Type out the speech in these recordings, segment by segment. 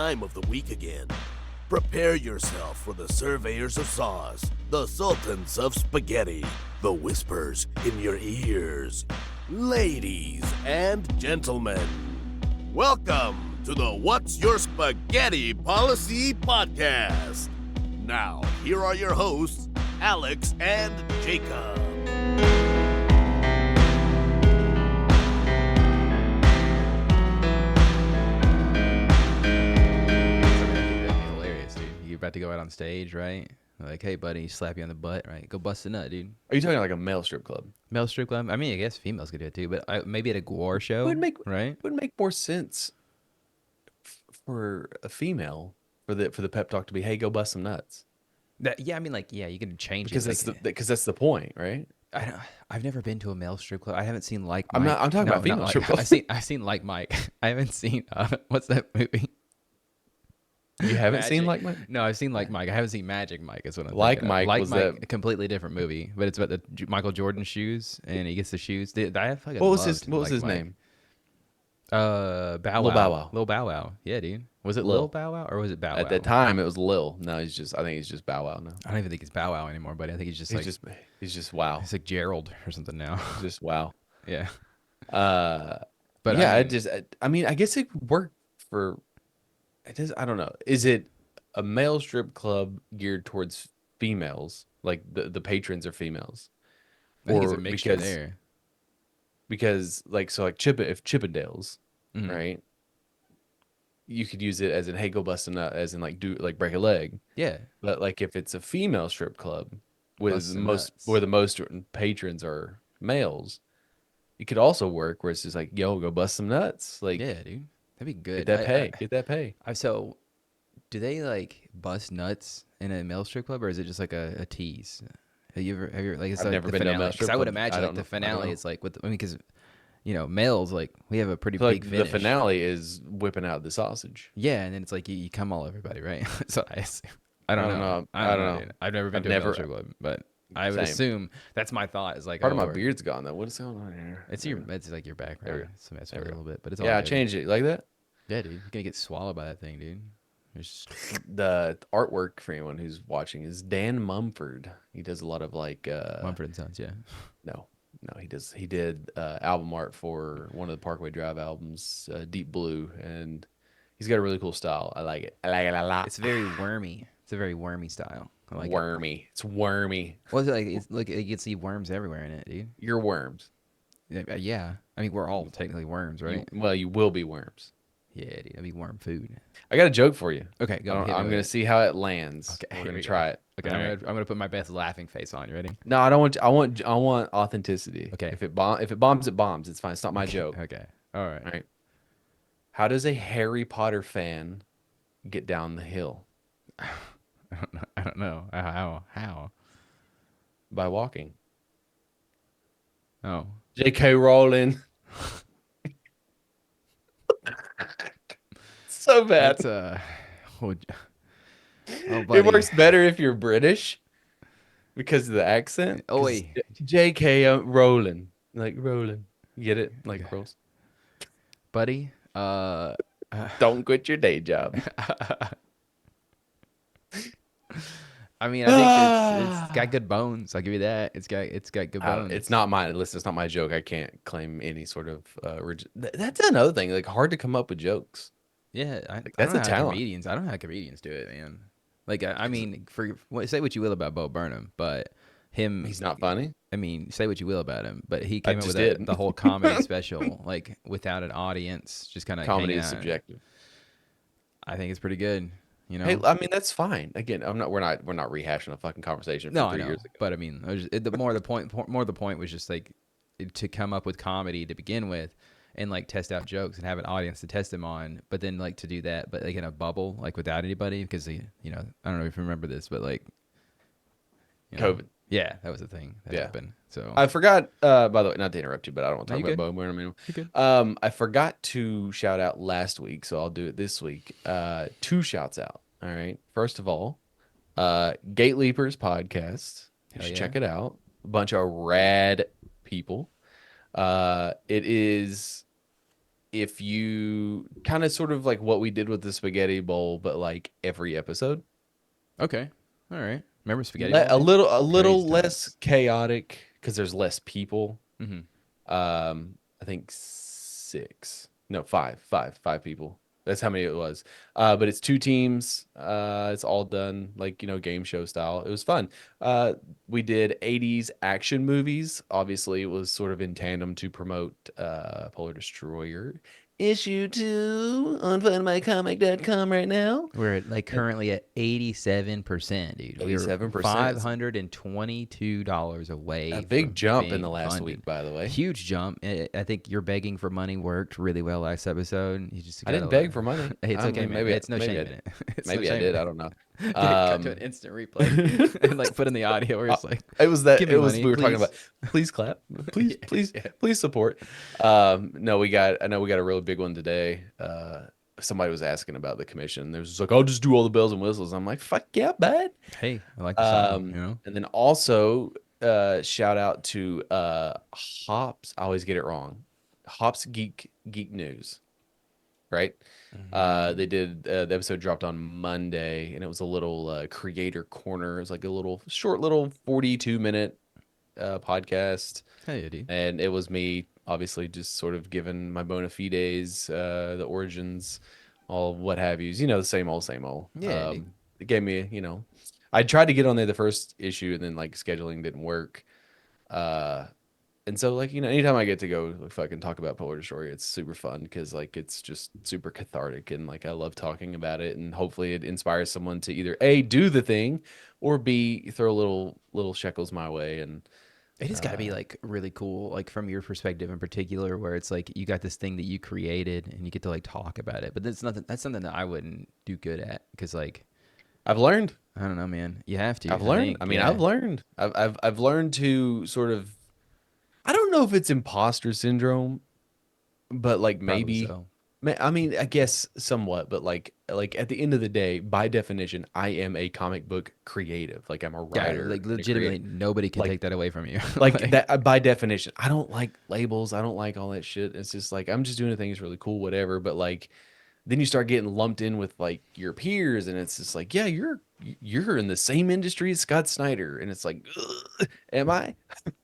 time of the week again. Prepare yourself for the surveyors of sauce, the sultans of spaghetti, the whispers in your ears. Ladies and gentlemen, welcome to the What's Your Spaghetti Policy podcast. Now, here are your hosts, Alex and Jacob. You're about to go out on stage, right? Like, hey, buddy, slap you on the butt, right? Go bust a nut, dude. Are you talking like a male strip club? Male strip club? I mean, I guess females could do it too, but maybe at a war show, right? Would make more sense for a female for the pep talk to be, hey, go bust some nuts. Yeah, I mean, like, yeah, you can change because it because that's the point, right? I've never been to a male strip club. I haven't seen Like I'm Mike. talking about female strip club. I've seen Like Mike. I haven't seen what's that movie? You haven't Magic. seen Like Mike? No, I've seen Like Mike. I haven't seen Magic Mike. Is what I'm Like thinking Mike of. Like was Mike, that a completely different movie, but it's about the Michael Jordan shoes, and he gets the shoes. What was his name? Bow Wow. Lil Bow Wow. Lil Bow Wow. Yeah, dude. Was it Lil Bow Wow or was it Bow Wow? At that time, it was Lil. No, I think he's just Bow Wow now. I don't even think he's Bow Wow anymore, buddy. I think he's just Wow. He's like Gerald or something now. Just Wow. Yeah. But yeah, I guess it could work for. It does. I don't know. Is it a male strip club geared towards females, like the patrons are females, I think it's a mixture there. Because like Chippendales, Mm-hmm. right? You could use it as in, hey, go bust a nut, as in like break a leg. Yeah. But like if it's a female strip club where the most patrons are males, it could also work where it's just like, yo, go bust some nuts. Like, yeah, dude, that'd be good. Get that pay. So, do they like bust nuts in a male strip club, or is it just like a tease? Have you ever like? It's I've like never the been to a finale. male strip I would club. imagine like the finale is like because males, like, we have a pretty So, big like, finish. the finale is whipping out the sausage. Yeah, and then it's like you come all everybody, right? So I don't know. I don't know. Dude. I've never been to a male strip club, but I would assume that's my thought. Is like Part of my beard's gone though. What is going on here? It's like your background. It's messed a little bit, but it's all I good. changed it. You like that? Yeah, dude, you're gonna get swallowed by that thing, dude. The artwork for anyone who's watching is Dan Mumford. He does a lot of like Mumford and Sons, yeah. No, he did album art for one of the Parkway Drive albums, Deep Blue, and he's got a really cool style. I like it. I like it a lot. It's very wormy. It's a very wormy style. I like wormy. It. It's wormy. Well, it's like you can see worms everywhere in it, dude. You're worms. Yeah. I mean, we're all technically worms, right? You will be worms. Yeah, dude. That'd be worm food. I got a joke for you. Okay, go. I'm gonna see how it lands. Okay, we're gonna try it. Okay, I'm gonna put my best laughing face on. You ready? No, I don't want. I want authenticity. Okay. If it bombs, it bombs. It's fine. It's not my joke. Okay. All right. All right. How does a Harry Potter fan get down the hill? I don't know. How? By walking. Oh. J.K. Rowling. So bad. That's It works better if you're British because of the accent. Oh wait. J.K. Rowling. Like Rowling. You get it? Like rolls. Buddy. Don't quit your day job. I mean, I think it's got good bones. I'll give you that. It's got good bones. It's not mine. Listen, it's not my joke. I can't claim any sort of that's another thing. Like, hard to come up with jokes. Yeah, that's a talent. I don't know how comedians do it, man. Like, I mean, say what you will about Bo Burnham, but he's not funny. I mean, say what you will about him, but he came up with the whole comedy special, like, without an audience, just kind of comedy is subjective. I think it's pretty good. You know, hey, I mean, that's fine. Again, we're not rehashing a fucking conversation from 3 years ago. But I mean, the point was just like to come up with comedy to begin with, and like test out jokes and have an audience to test them on. But then like to do that, but like in a bubble, like without anybody, because I don't know if you remember this, but like COVID. Yeah, that was the thing that happened. So I forgot. By the way, not to interrupt you, but I don't want to talk about Bo Burnham anymore. I forgot to shout out last week, so I'll do it this week. 2 shouts out. All right. First of all, Gate Leapers podcast. You should check it out. A bunch of rad people. It is if you kind of sort of like what we did with the spaghetti bowl, but like every episode. Okay. All right. Remember Spaghetti Bowl, A dude? little Crazy less times. chaotic because there's less people. Mm-hmm. I think five people. That's how many it was. But it's two teams. It's all done like, game show style. It was fun. We did 80s action movies. Obviously, it was sort of in tandem to promote Polar Destroyer issue 2 on funmycomic.com right now. We're like currently at 87%, dude. We were 87%. $522 away A big from jump in being the last funded. week, by the way. Huge jump. I think your begging for money worked really well last episode. You just I gotta didn't beg for money. Hey, it's I okay, mean, man. It's no shame I in did. it. It's no Maybe I shame did. in I it. don't know. Get it cut to an instant replay and like put in the audio where it's like, It was that give it me was money, we were talking please. about please clap. Please, Yeah, please, yeah. please support. No, I know we got a really big one today. Somebody was asking about the commission. There's just like, I'll just do all the bells and whistles. I'm like, fuck yeah, bud. Hey, I like the song, you know? And then also shout out to Hops. I always get it wrong. Hops Geek News, right? They did the episode dropped on Monday, and it was a little creator corner. It was like a little short, little 42-minute podcast, Hey, Eddie. and it was me, obviously, just sort of giving my bona fides, the origins, all what have yous. The same old, same old. Yeah, dude. It gave me, I tried to get on there the first issue, and then like scheduling didn't work. And so, like, anytime I get to go fucking talk about Polar Destroyer, it's super fun because, like, it's just super cathartic and, like, I love talking about it. And hopefully it inspires someone to either A, do the thing, or B, throw little shekels my way. And It has got to be like really cool, like from your perspective in particular, where it's like you got this thing that you created and you get to like talk about it. But that's something that I wouldn't do good at because, like, I've learned. I don't know, man. You have to. I've learned. think, I mean, yeah. I've learned. I've learned to sort of, I don't know if it's imposter syndrome, but like Probably maybe. so. I mean, I guess somewhat, but like at the end of the day, by definition, I am a comic book creative. Like I'm a Yeah, writer, like and a legitimately, creator. nobody can Like take that away from you. like that by definition. I don't like labels. I don't like all that shit. It's just like I'm just doing a thing that's really cool, whatever. But like then you start getting lumped in with like your peers, and it's just like, yeah, you're in the same industry as Scott Snyder, and it's like, ugh, am I?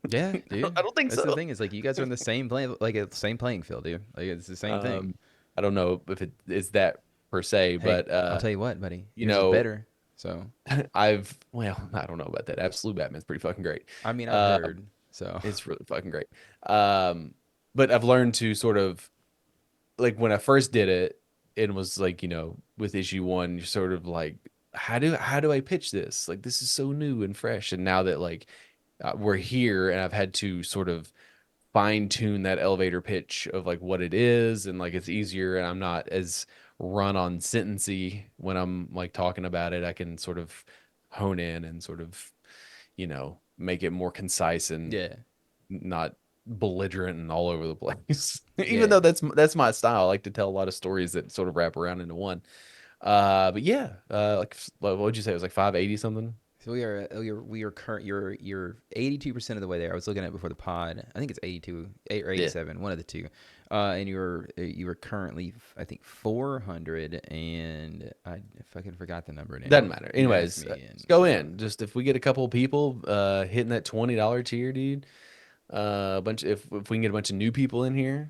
Yeah, dude. I don't think That's the so. thing is like you guys are in the same same playing field, dude. Like it's the same thing. I don't know if it is that per se, Hey, but I'll tell you what, buddy. you Yours is know, better. So I don't know about that. Absolute Batman's pretty fucking great. I mean, I've Uh, heard. So it's really fucking great. But I've learned to sort of like when I first did it, it was like, with issue 1, you're sort of like, how do I pitch this? Like this is so new and fresh. And now that like we're here and I've had to sort of fine tune that elevator pitch of like what it is, and like it's easier and I'm not as run on sentency when I'm like talking about it. I can sort of hone in and sort of, make it more concise and yeah, not belligerent and all over the place. yeah. Even though that's my style. I like to tell a lot of stories that sort of wrap around into one. But yeah, like what would you say? It was like 580 something. So we are current. You're 82% of the way there. I was looking at it before the pod. I think it's 82 8 or Yeah. 87, one of the two. And you were currently I think 400 and I fucking forgot the number now. Doesn't matter. You Anyways, asked me and let's go so- in. Just if we get a couple of people hitting that $20 tier, dude. A bunch if we can get a bunch of new people in here,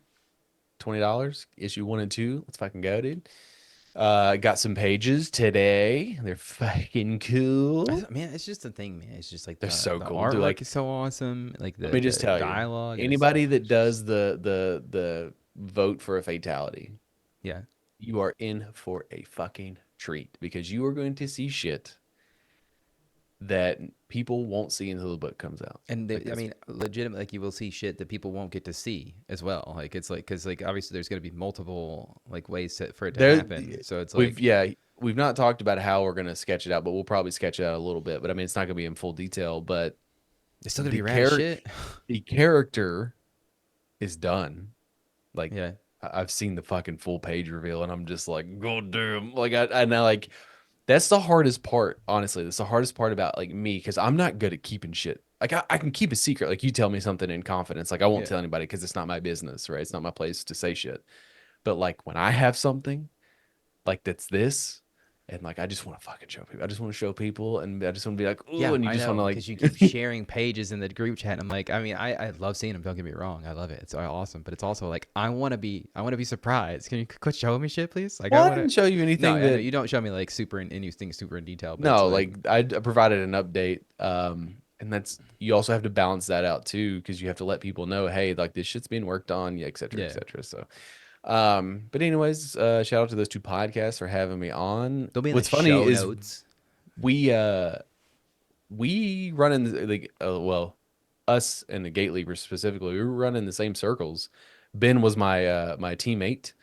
$20, issue 1 and 2. Let's fucking go, dude. Got some pages today. They're fucking cool. Man, it's just a thing, man. It's just like They're so the cool. artwork Dude, like, is so awesome. Like let me just tell you, dialogue. and anybody stuff that is does the vote for a fatality, yeah. you are in for a fucking treat because you are going to see shit that people won't see until the book comes out. And Like I this. mean, legitimately, like you will see shit that people won't get to see as well. Like it's like because like obviously there's going to be multiple like ways for it to There- happen. So it's like we've not talked about how we're gonna sketch it out, but we'll probably sketch it out a little bit. But I mean, it's not gonna be in full detail. But it's still going to the be rad charac- shit. the character is done. Like Yeah. I've seen the fucking full page reveal, and I'm just like, god damn! Like I like that's the hardest part. Honestly, that's the hardest part about like me because I'm not good at keeping shit. Like I can keep a secret. Like you tell me something in confidence, like I won't Yeah. tell anybody because it's not my business, right? It's not my place to say shit. But like when I have something like that's this, and like I just want to fucking show people. I just want to show people, and I just want to be like, ooh, Yeah, and you I just want know to because you like, keep sharing pages in the group chat. And I'm like, I mean, I love seeing them. Don't get me wrong, I love it. It's awesome, but it's also like I want to be surprised. Can you quit showing me shit, please? Like I well, I want to. didn't show you No, anything I know that you don't show me like super in anything super in detail, but it's no, like like I provided an update, and that's you also have to balance that out too because you have to let people know, hey, like this shit's being worked on, yeah, et cetera, et yeah. cetera. So, but anyways, shout out to those two podcasts for having me on. They'll be in the What's funny show is notes. we we run in the well, us and the Gate Leavers specifically, we were running the same circles. Ben was my teammate.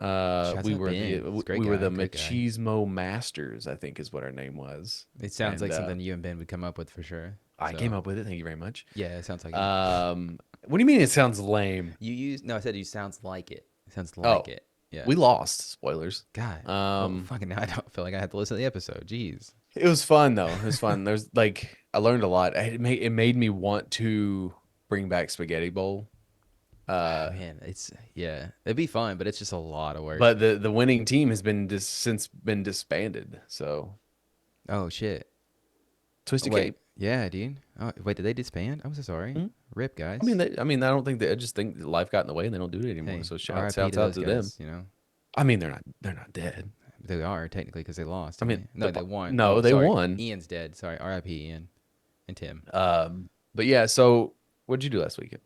Shouts We out were Ben. He's a great we were guy. the Great guy. Machismo Masters, I think is what our name was. It sounds And like something you and Ben would come up with for sure. I came So up with it. Thank you very much. yeah, it sounds like it. What do you mean it sounds lame? You use no, I said you sounds like it. It sounds Oh, like it. Yeah. we lost. Spoilers. God. Well, Um, fucking now I don't feel like I have to listen to the episode. Jeez. it was fun though. It was fun. There's like I learned a lot. It made me want to bring back Spaghetti Bowl. Man, it's yeah, it'd be fun, but it's just a lot of work. But the winning team has since been disbanded. So Oh shit. Twisted Wait. Cape. Yeah, dude. Oh, wait, did they disband? I'm so sorry. Hmm? Rip, guys. I mean, I don't think I just think that life got in the way and they don't do it anymore. Hey, So RIP shouts to out those to guys, them. you know. I mean, they're not dead. They are technically because they lost. I didn't mean, they? No, they won. no, Oh, they sorry. won. Ian's dead. Sorry. RIP Ian and Tim. But yeah. So what'd you do last weekend?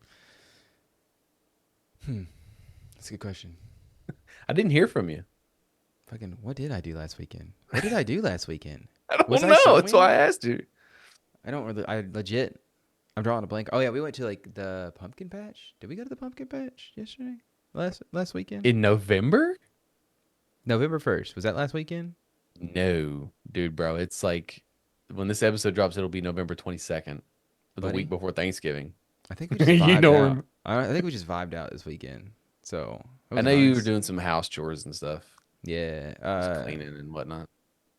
That's a good question. I didn't hear from you. Fucking, what did I do last weekend? What did I do last weekend? I don't Was I know. That's why I somewhere? asked you. I don't really. I legit. I'm drawing a blank. Oh yeah, we went to like the pumpkin patch. Did we go to the pumpkin patch yesterday? Last weekend? In November? November 1st. Was that last weekend? No, dude, bro. It's like when this episode drops, it'll be November 22nd, the Buddy? week before Thanksgiving. I think we just You vibed don't out. I think we just vibed out this weekend. So it I was know you were nice. doing some house chores and stuff, Yeah. just cleaning and whatnot.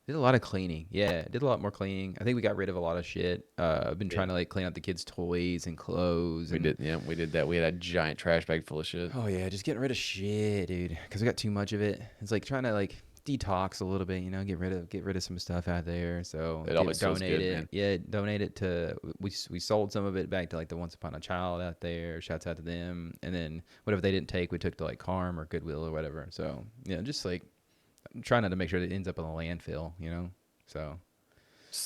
Did a lot of cleaning. Yeah, did a lot more cleaning. I think we got rid of a lot of shit. I've been trying to like clean out the kids' toys and clothes. We And, did, yeah, we did that. We had a giant trash bag full of shit. oh yeah, just getting rid of shit, dude. Because we got too much of it. It's like trying to like detox a little bit, you know, get rid of some stuff out there. So It always feels donate good, it. man. Yeah, donate it to. We sold some of it back to like the Once Upon a Child out there. Shouts out to them. And then whatever they didn't take, we took to like Carm or Goodwill or whatever. So yeah, just like trying not to make sure that it ends up in a landfill, you know. So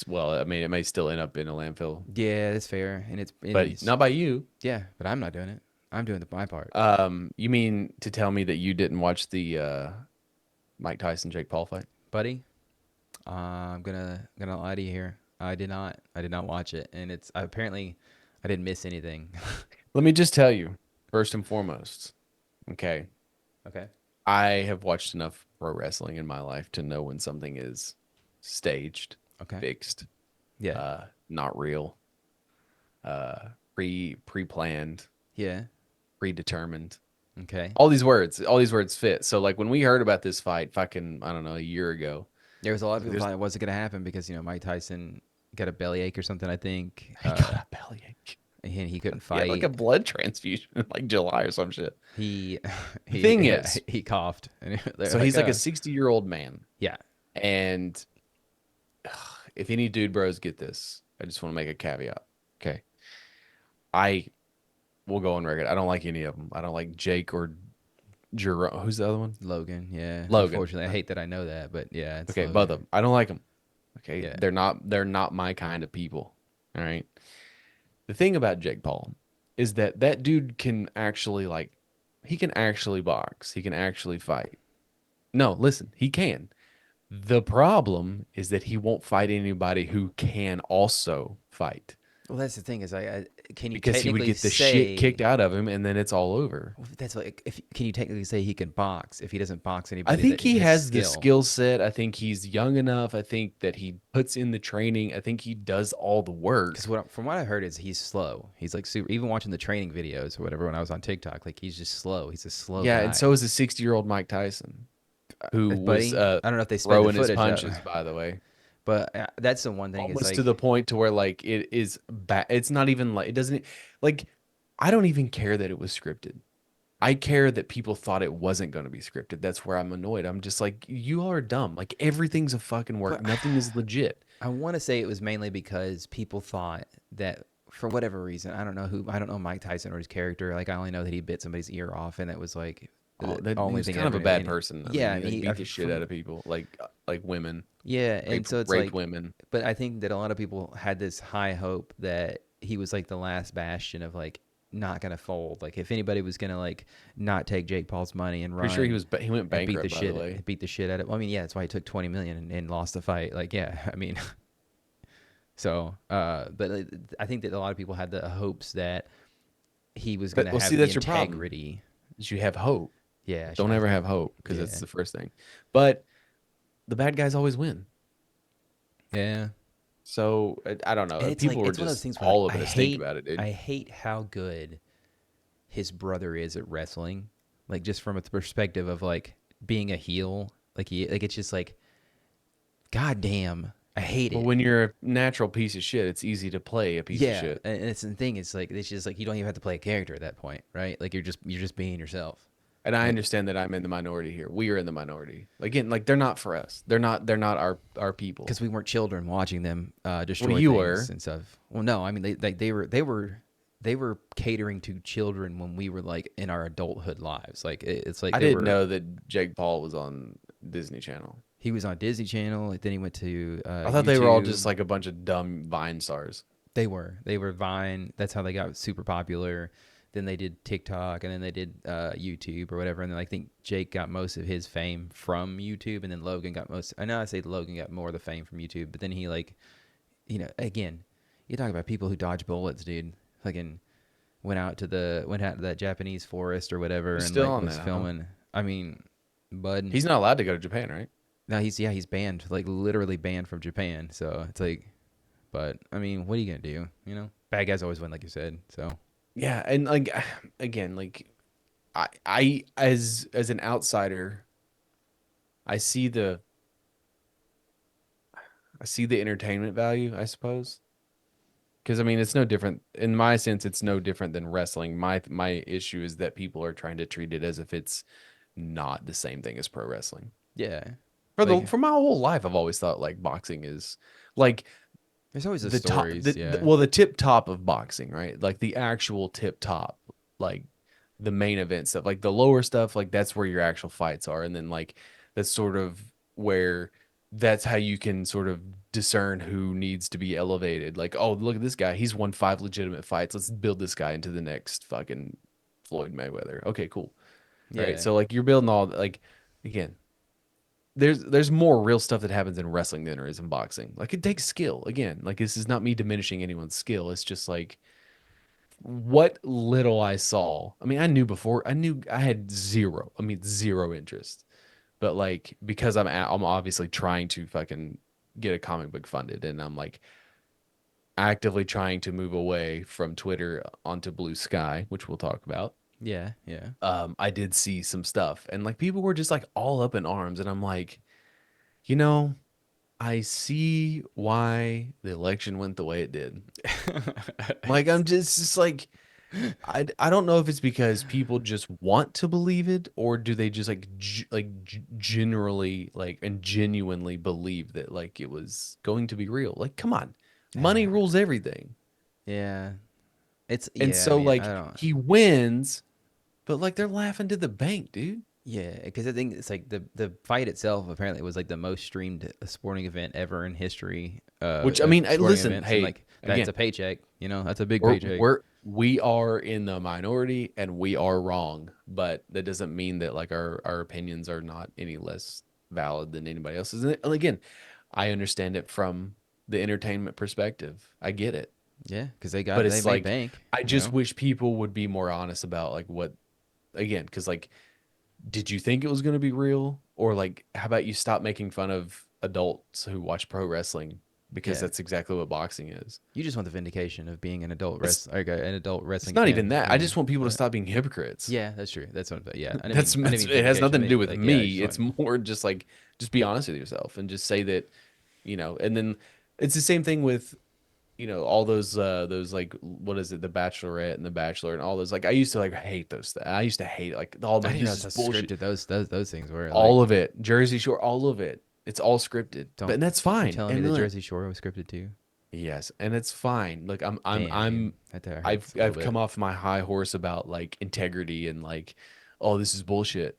Well, I mean, it may still end up in a landfill, yeah, that's fair, and but not by you. yeah, but I'm not doing it. I'm doing my part. You mean to tell me that you didn't watch the Mike Tyson Jake Paul fight? Buddy, I'm gonna lie to you here. I did not watch it, and it's apparently I didn't miss anything. Let me just tell you, first and foremost, okay, Okay. I have watched enough pro wrestling in my life to know when something is staged, Okay. fixed, Yeah. not real, pre-planned, Yeah. predetermined. Okay. All these words fit. So like when we heard about this fight, fucking, I don't know, a year ago, There was a lot of people There's- thought it wasn't gonna happen because Mike Tyson got a bellyache or something. I think. he got a bellyache. And he couldn't He fight. had like a blood transfusion in like July or some shit. he thing is- he coughed. And they're So he's like a "Oh." 60-year-old man. yeah. And if any dude bros get this, I just want to make a caveat. Okay. I will go on record. I don't like any of them. I don't like Jake or Jerome. Who's the other one? Logan. Yeah. Logan. Unfortunately, I hate that I know that, but yeah. It's Okay, Logan. both of them. I don't like them. Okay. Yeah. They're not my kind of people. All right. The thing about Jake Paul is that dude can actually he can actually box. He can actually fight. No, listen, he can. The problem is that he won't fight anybody who can also fight Well, that's the thing is, can you because he would technically get the say, shit kicked out of him and then it's all over. That's like, can you technically say he can box if he doesn't box I anybody? think that he has the skill? skill set. I think he's young enough. I think that he puts in the training. I think he does all the work. Because from what I heard is he's slow. He's like super. Even watching the training videos or whatever when I was on TikTok, like he's just slow. He's a slow Yeah, guy. and so is a 60-year-old Mike Tyson, who Buddy, was I don't know if they sped throwing the his footage up. punches, by the way. But that's the one thing. Almost Is like, to the point to where like it is bad. It's not even like it doesn't like I don't even care that it was scripted. I care that people thought it wasn't going to be scripted. That's where I'm annoyed. I'm just like, you all are dumb. Like everything's a fucking work. But Nothing is legit. I want to say it was mainly because people thought that for whatever reason, I don't know Mike Tyson or his character. Like I only know that he bit somebody's ear off, and that was like Oh, the that he only was thing. kind of a ever, bad and, person. I yeah, mean, he and like, beat the shit out of people, like women, yeah, and so it's raped like, women. but I think that a lot of people had this high hope that he was like the last bastion of like not gonna fold. Like if anybody was gonna like not take Jake Paul's money and Pretty sure run he went and bankrupt, by the way. beat the shit out of. Well, I mean, yeah, that's why he took 20 million and lost the fight. Like, yeah, I mean, so, but I think that a lot of people had the hopes that he was But gonna well, see, have the that's your problem. integrity. Is you have hope. Yeah, Don't ever have hope because yeah, that's the first thing. But the bad guys always win. yeah. So I don't know. And it's People like were it's one of those just things where like all over the stink about it, dude. I hate how good his brother is at wrestling. Like just from a perspective of like being a heel, like it's just like, god damn, I hate Well, it. when you're a natural piece of shit, it's easy to play a piece of Yeah, shit. and it's the thing. It's like it's just like you don't even have to play a character at that point, right? Like you're just being yourself. And I Like, understand that I'm in the minority here. We are in the minority. Again, like they're not for us. They're not our people. because we weren't children watching them destroy you things were. and stuff. Well, no, I mean they were catering to children when we were like in our adulthood lives. Like it's like I didn't know that Jake Paul was on Disney Channel. he was on Disney Channel. Like, then he went to I thought they were all just YouTube. like a bunch of dumb Vine stars. They were Vine. That's how they got super popular. Then they did TikTok, and then they did YouTube or whatever. And then I think Jake got most of his fame from YouTube, and then Logan got most. I know I say Logan got more of the fame from YouTube, but then he like, again, you talk about people who dodge bullets, dude. Fucking went out to that Japanese forest or whatever, He's and still like on was that, huh? filming. I mean, bud, He's not allowed to go to Japan, right? no, he's banned, like literally banned from Japan. So it's like, but I mean, what are you gonna do? Bad guys always win, like you said. So. Yeah, and like again, like I as an outsider, I see the entertainment value, I suppose. Because I mean, it's no different in my sense. It's no different than wrestling. My issue is that people are trying to treat it as if it's not the same thing as pro wrestling. Yeah. For my whole life, I've always thought like boxing is like There's always the top, stories, yeah. well, the tip top of boxing, right? Like the actual tip top, like the main event stuff, like the lower stuff, like that's where your actual fights are, and then like that's sort of where that's how you can sort of discern who needs to be elevated. Like, oh, look at this guy, he's won 5 legitimate fights. Let's build this guy into the next fucking Floyd Mayweather. Okay, cool. Yeah. Right. So like you're building all like again. There's more real stuff that happens in wrestling than there is in boxing. Like it takes skill. Again, like this is not me diminishing anyone's skill. It's just like what little I saw. I mean, I knew I had zero interest. But like because I'm obviously trying to fucking get a comic book funded, and I'm like actively trying to move away from Twitter onto Blue Sky, which we'll talk about. Yeah, yeah. I did see some stuff, and like people were just like all up in arms, and I'm like, I see why the election went the way it did. Like I'm just like I don't know if it's because people just want to believe it, or do they just like generally like and genuinely believe that like it was going to be real. Like come on, money rules everything. Yeah. And so I mean, like I don't. he wins, but like they're laughing to the bank, dude. Yeah, because I think it's like the fight itself apparently was like the most streamed sporting event ever in history. Which I of mean, sporting listen, events, hey, and like that's again, a paycheck. That's a big paycheck. we are in the minority and we are wrong, but that doesn't mean that like our opinions are not any less valid than anybody else's. And again, I understand it from the entertainment perspective. I get it. Yeah, because they It's made like bank. I just wish people would be more honest about like what again, because like did you think it was going to be real, or like how about you stop making fun of adults who watch pro wrestling, because Yeah. that's exactly what boxing is. You just want the vindication of being an adult It's, an adult it's wrestling not fan. even that. I just want people to But- stop being hypocrites. Yeah, that's true. That's what. Yeah, I That's didn't mean it has vindication. nothing to do with Like, me. yeah, It's more just like just be honest with yourself and just say that, and then it's the same thing with all those like, what is it, The Bachelorette and The Bachelor and all those, like, I used to like hate those. I used to hate like all I the didn't know this is how bullshit. scripted those things were. Like, All of it, Jersey Shore, all of it. It's all scripted, but don't and that's you fine. telling me And that look, Jersey Shore was scripted too? yes, and it's fine. Look, Damn, dude, that hurts a little I've bit. come off my high horse about like integrity and like, oh, this is bullshit.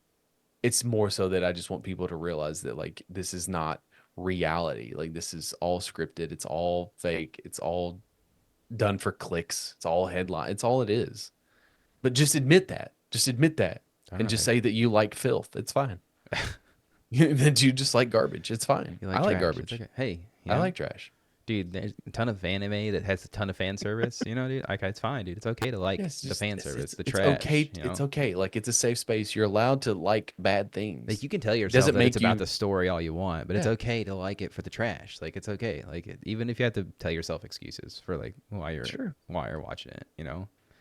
It's more so that I just want people to realize that like this is not reality. Like this is all scripted. It's all fake. It's all done for clicks. It's all headline. It's all it is. But just admit that. Just admit that. All And just right, say that you like filth. It's fine. That you just like garbage. It's fine. you I like like trash? It's garbage. okay. Hey, I like trash. dude, there's a ton of anime that has a ton of fan service. Dude, like it's fine, dude. It's okay to like Yes, the just fan service, the it's trash. okay. It's okay. Like it's a safe space. You're allowed to like bad Like things. you can tell It yourself doesn't that it's make about you. the story all you want, but it's Yeah, okay to like it for the trash. Like it's okay. Like even if you have to tell yourself excuses for like sure. why you're watching it.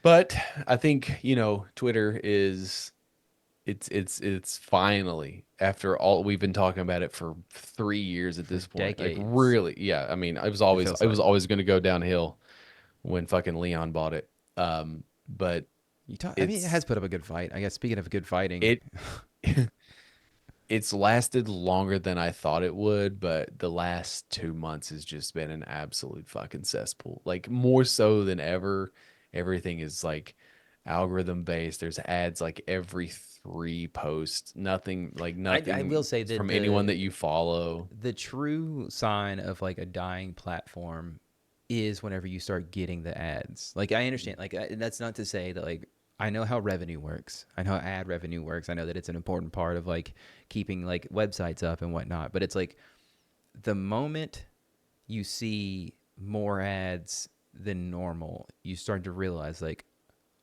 But I think, Twitter is it's finally, after all we've been talking about it for 3 years at For this point. Like decades. really, yeah. I mean, It feels it was like always going to go downhill when fucking Leon bought it. But you talk. I mean, it it's has put up a good fight. I guess speaking of good fighting, it it's lasted longer than I thought it would, but the last 2 months has just been an absolute fucking cesspool. Like more so than ever, everything is like algorithm based. There's ads like every three posts. Nothing like I will nothing say that from anyone that you follow. the true sign of like a dying platform is whenever you start getting the ads. Like I understand, like that's not to say that like I know how revenue works. I know how ad revenue works. I know that it's an important part of like keeping like websites up and whatnot. But it's like the moment you see more ads than normal, you start to realize like,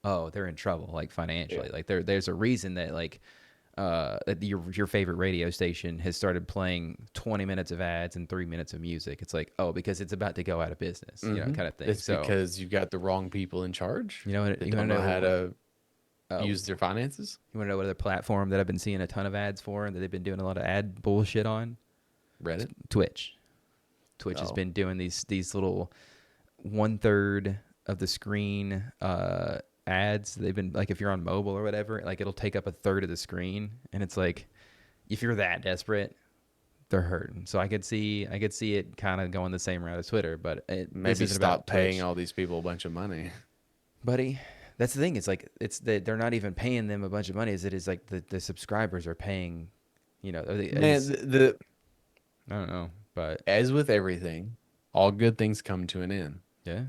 oh, they're in trouble, like financially. Yeah. Like there's a reason that like that your favorite radio station has started playing 20 minutes of ads and 3 minutes of music. It's like, oh, because it's about to go out of business, kind of thing. It's So because you've got the wrong people in charge you know what that you don't want to know how know? to use their finances. You want to know what other platform that I've been seeing a ton of ads for and that they've been doing a lot of ad bullshit on? Reddit. Twitch. Twitch has Oh. been doing these little 1/3 of the screen ads. They've been like if you're on mobile or whatever, like it'll take up 1/3 of the screen, and it's like if you're that desperate, they're hurting. So I could see it kind of going the same route as Twitter, but this Maybe isn't stop about paying Twitch, all these people a bunch of money. buddy. That's the thing. It's like it's that they're not even paying them a bunch of money. It is like the subscribers are paying. Man, the I don't know, but as with everything, all good things come to an end. yeah.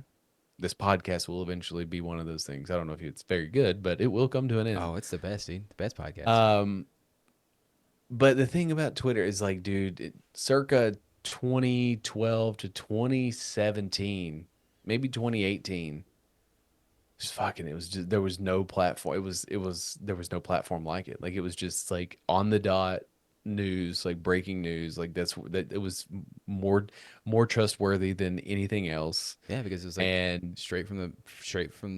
This podcast will eventually be one of those things. I don't know if it's very good, but it will come to an end. Oh, it's the best, dude. The best podcast. But the thing about Twitter is like, dude, circa 2012 to 2017, maybe 2018, it was just, there was no platform. There was no platform like it. Like it was just like on the dot news, like breaking news. Like that it was more trustworthy than anything else. Yeah, because it was like And straight from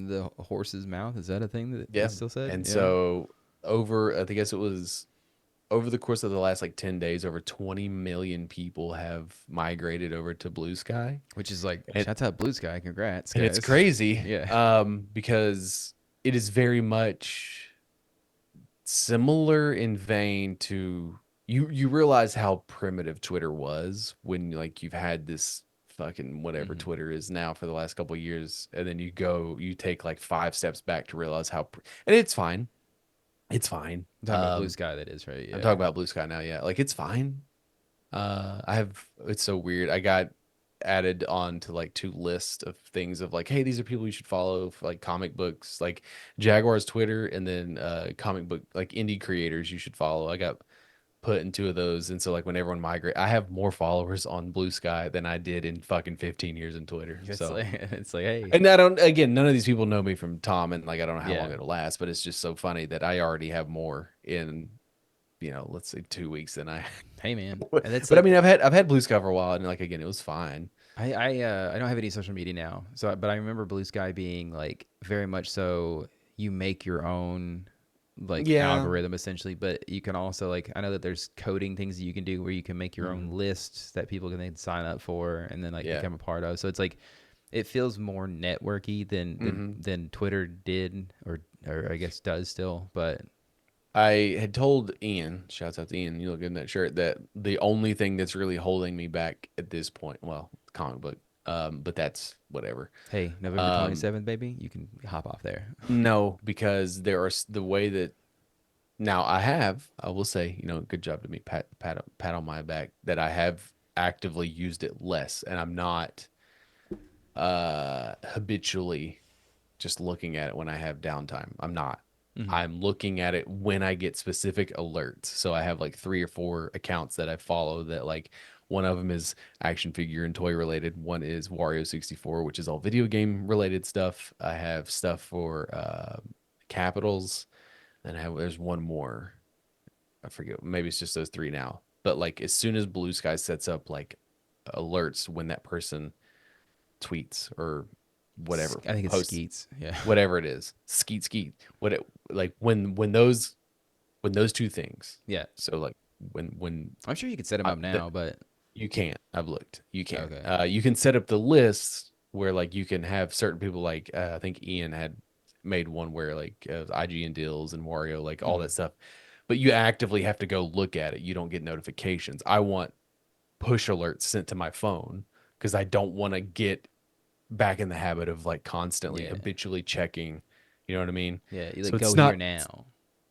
the horse's mouth. Is that a thing that yeah, they still said? and Yeah. so I guess it was over the course of the last like 10 days, over 20 million people have migrated over to Blue Sky. Which is like, And, shout out Blue Sky. Congrats, and it's guys. crazy. Yeah. Because it is very much similar in vein to you realize how primitive Twitter was when like you've had this fucking whatever Twitter is now for the last couple of years, and then you take like 5 steps back to realize and it's fine. It's fine. I'm talking about Blue Sky, that is, right? Yeah. I'm talking about Blue Sky now. Yeah, like it's fine. It's so weird. I got added on to like 2 lists of things of like, hey, these are people you should follow for like comic books, like Jaguar's Twitter, and then comic book like indie creators you should follow. I got put in 2 of those, and so like when everyone migrate, I have more followers on Blue Sky than I did in fucking 15 years in Twitter. So It's like, hey. and I don't, again, none of these people know me from Tom, and like I don't know how Yeah. long it'll last, but it's just so funny that I already have more in, let's say 2 weeks than I. Hey, man. But And that's I like, mean, I've had Blue Sky for a while, and like again, it was fine. I don't have any social media now. So, but I remember Blue Sky being like very much so you make your own like Yeah. algorithm essentially, but you can also like, I know that there's coding things that you can do where you can make your own lists that people can then sign up for and then like Yeah. become a part of. So it's like It feels more networky than Twitter did, or I guess does still. But I had told Ian, shouts out to Ian, you look good in that shirt, that the only thing that's really holding me back at this point, well, comic book, but that's whatever. hey, November 27th, baby, you can hop off there. No, because the way that now I will say, good job to me, pat on my back, that I have actively used it less, and I'm not habitually just looking at it when I have downtime. I'm not. I'm looking at it when I get specific alerts. So I have like 3 or 4 accounts that I follow that, like, one of them is action figure and toy related. One is Wario 64, which is all video game related stuff. I have stuff for Capitals, and there's one more. I forget. Maybe it's just those 3 now. But like as soon as Blue Sky sets up like alerts when that person tweets or whatever, I think it's posts, Skeets. Yeah. whatever it is, skeet, like when those 2 things. Yeah. So like when I'm sure you could set them up now, but you can't. I've looked. You can't. Okay. You can set up the lists where like you can have certain people, like I think Ian had made one where like IGN deals and Wario, like all that stuff. But you actively have to go look at it. You don't get notifications. I want push alerts sent to my phone because I don't want to get back in the habit of like constantly habitually checking. You know what I mean? Yeah, you So like it's go not here now.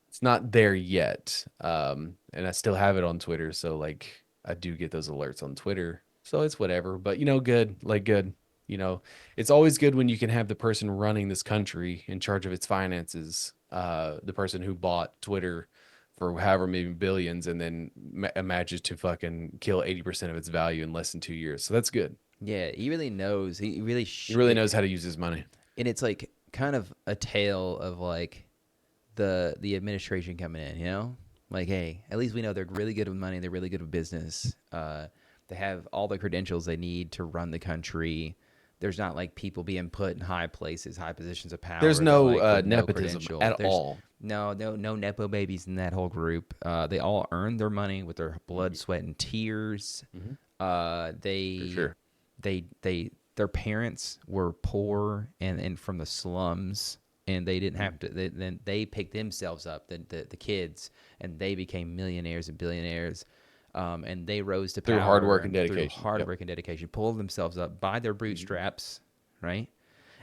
it's not there yet. And I still have it on Twitter, so like I do get those alerts on Twitter. So it's whatever, but good, like good. It's always good when you can have the person running this country in charge of its finances, the person who bought Twitter for however many billions and then manages to fucking kill 80% of its value in less than 2 years. So that's good. Yeah, he really knows. He really He really knows how to use his money. And it's like kind of a tale of like the administration coming in, Like, hey, at least we know they're really good with money, they're really good with business. They have all the credentials they need to run the country. There's not like people being put in high places, high positions of power. There's no like, nepotism at all. No nepo babies in that whole group. They all earned their money with their blood, sweat, and tears. They For sure. Their parents were poor and from the slums, and they didn't have to. Then they picked themselves up, the kids, and they became millionaires and billionaires. And they rose to power through hard work and dedication. Through hard work and dedication, pulled themselves up by their bootstraps, right?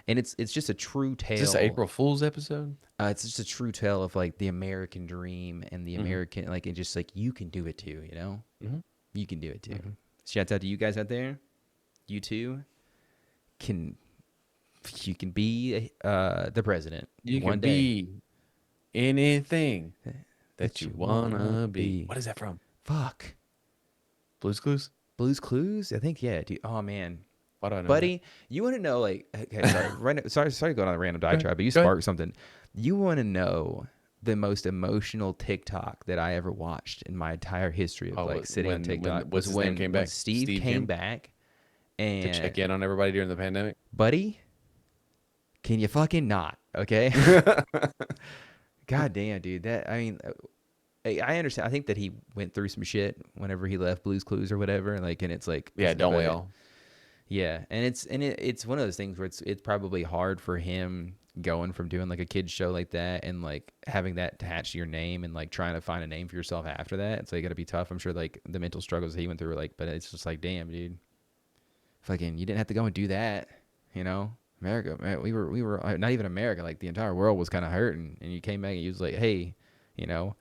And it's just a true tale. Is this an April Fool's episode? It's just a true tale of like the American dream and the American, like, and just like you can do it too, You can do it too. Shouts out to you guys out there. You too can be the president. You one can day. be anything that you wanna be. What is that from? Fuck. Blue's Clues? Blue's Clues? I think, yeah, dude. Oh man. Why do I know Buddy, you want to know, like, okay, sorry, sorry to go on a random diatribe, but you sparked something. You want to know the most emotional TikTok that I ever watched in my entire history of sitting on TikTok was when Steve came back and to check in on everybody during the pandemic. Buddy, can you fucking not? Okay. God damn, dude. That, I mean, I understand. I think that he went through some shit whenever he left Blue's Clues or whatever. Like, and it's like, yeah, don't we all? Yeah, and it's one of those things where it's probably hard for him going from doing like a kid's show like that and like having that attached to your name and like trying to find a name for yourself after that. It's like gotta be tough. I'm sure like the mental struggles he went through were like, but it's just like, damn, dude, fucking, you didn't have to go and do that, America, man, we were not even America, like the entire world was kind of hurting, and you came back and you was like, hey, and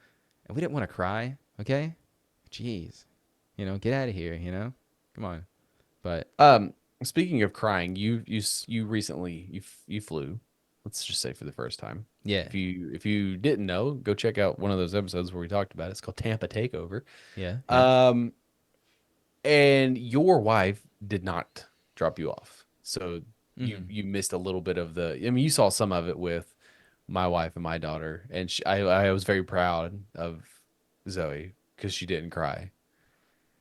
we didn't want to cry, okay, jeez, get out of here, come on. But speaking of crying, you recently you flew. Let's just say for the first time. Yeah. If you didn't know, go check out one of those episodes where we talked about it. It's called Tampa Takeover. Yeah. And your wife did not drop you off, so you missed a little bit of the. I mean, you saw some of it with my wife and my daughter, and I was very proud of Zoe because she didn't cry.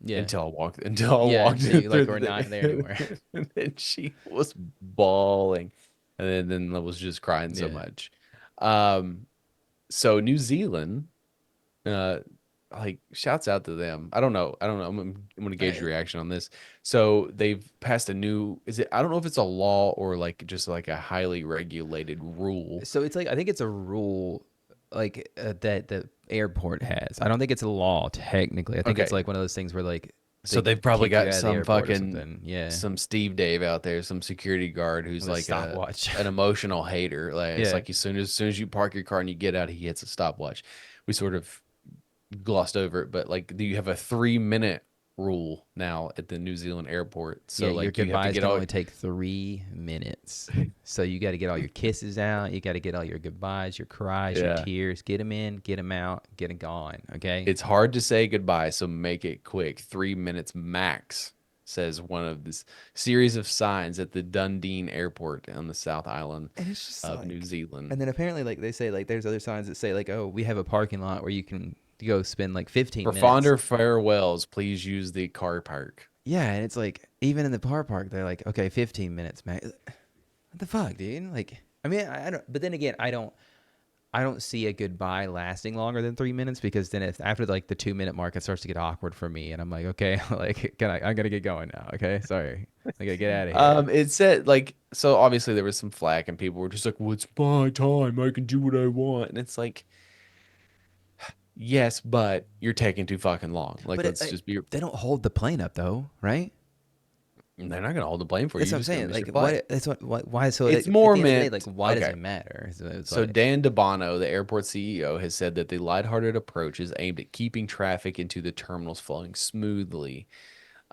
Yeah. Until I walked in, like we're not there anymore. And then she was bawling, and then I was just crying so much. So New Zealand, like shouts out to them. I don't know. I'm gonna gauge your reaction on this. So they've passed a new. Is it? I don't know if it's a law or like just like a highly regulated rule. So it's like I think it's a rule like that the airport has. I don't think it's a law technically. I think it's Okay. like one of those things where like So they they've probably kick you got out of the some airport or fucking something. Yeah, some Steve Dave out there, some security guard who's with a like stopwatch. an emotional hater. Like it's Yeah. like as soon as you park your car and you get out, he hits a stopwatch. We sort of glossed over it, but like do you have a 3 minute rule now at the New Zealand airport? So Yeah, your like you have to goodbyes get can all only take 3 minutes. So you got to get all your kisses out. You got to get all your goodbyes, your cries, your yeah. tears. Get them in, get them out, get them gone. Okay. It's hard to say goodbye, so make it quick. 3 minutes max, says one of this series of signs at the Dundee Airport on the South Island And it's just of New like, Zealand. and then apparently, like they say, like there's other signs that say, like, oh, we have a parking lot where you can go spend like 15 For minutes. fonder farewells, please use the car park. Yeah, and it's like even in the car park, they're like, okay, 15 minutes, man. What the fuck, dude? Like, I mean, I don't. But then again, I don't see a goodbye lasting longer than 3 minutes because then if after like the 2 minute mark, it starts to get awkward for me, and I'm like, okay, like, I'm gonna get going now. Okay, sorry, I gotta get out of here. It said like so obviously there was some flack and people were just like, well, it's my time. I can do what I want. And it's like, yes, but you're taking too fucking long. Like, But let's just be. they don't hold the plane up though, right? They're not gonna hold the blame for you. That's what I'm You're just gonna saying. miss your Like, flight. what? That's what. Why? So It's at more the end of the day, meant. like, why does Okay. it matter? It's So like, Dan DeBono, the airport CEO, has said that the lighthearted approach is aimed at keeping traffic into the terminals flowing smoothly.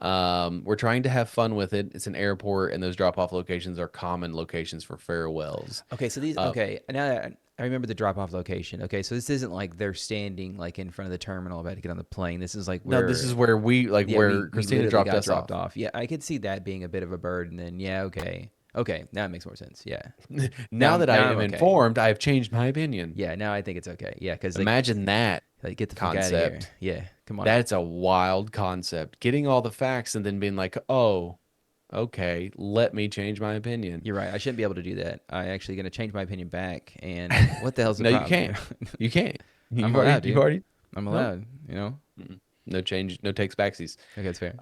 We're trying to have fun with it. It's an airport, and those drop-off locations are common locations for farewells. okay, so these. Uh, Okay, now I remember the drop off location. Okay, so this isn't like they're standing like in front of the terminal about to get on the plane. This is like no, this is where we like yeah, where we Christina literally dropped got us dropped off. off. Yeah, I could see that being a bit of a burden. Then yeah, okay, now it makes more sense. Yeah, Now that I now I'm am okay. informed, I have changed my opinion. Yeah, now I think it's okay. Yeah, because Imagine that like get the fuck out of here. concept. Yeah, come on. That's a wild concept. Getting all the facts and then being like, oh, okay, let me change my opinion. You're right. I shouldn't be able to do that. I actually going to change my opinion back. And what the hell's the No, you problem can't. here? You can't. I'm allowed, You've dude. already. I'm No. allowed. You know. No change. No takes backsies. Okay, it's fair.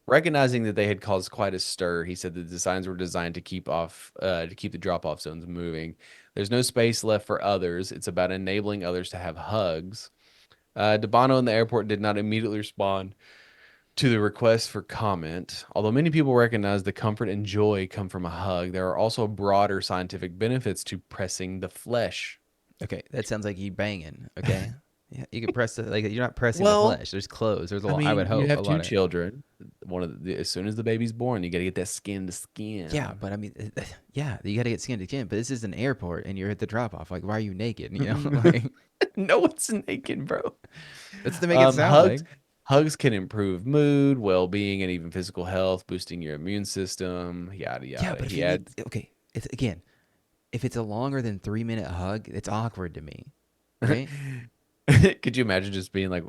Recognizing that they had caused quite a stir, he said the designs were designed to keep the drop-off zones moving. There's no space left for others. It's about enabling others to have hugs. DeBono and the airport did not immediately respond to the request for comment. Although many people recognize the comfort and joy come from a hug, there are also broader scientific benefits to pressing the flesh. Okay, that sounds like you banging. Okay. Yeah, you can press the like you're not pressing Well, the flesh. There's clothes. There's a lot. I I mean, would hope you have a two lot of. children. As soon as the baby's born, you got to get that skin to skin. Yeah, but I mean, yeah, you got to get skin to skin. But this is an airport, and you're at the drop off. Like, why are you naked? You know, like No one's naked, bro. that's to make it sound Hugs, like. hugs can improve mood, well-being, and even physical health, boosting your immune system. Yada yada. Yeah, but if He you adds, need, okay, it's again, if it's a longer than 3 minute hug, it's awkward to me. Right? could you imagine just being like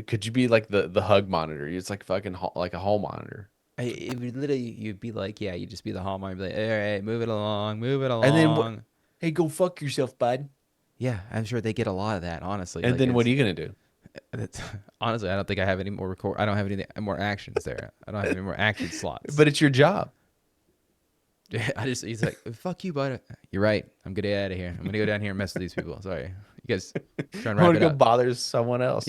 could you be like the hug monitor? It's like fucking like a hall monitor. It would literally, you'd be like, yeah, you'd just be the hall monitor, be like, all right, move it along, move it And then along. hey, go fuck yourself, bud. Yeah, I'm sure they get a lot of that, honestly. And Like, then what are you gonna do? honestly, I don't think I have any more I don't have any more actions there. I don't have any more action slots. But it's your job. He's like, fuck you, bud. You're right. I'm gonna get out of here. I'm gonna go down here and mess with these people. Sorry, you guys trying to I wrap want it to go up. bother someone else.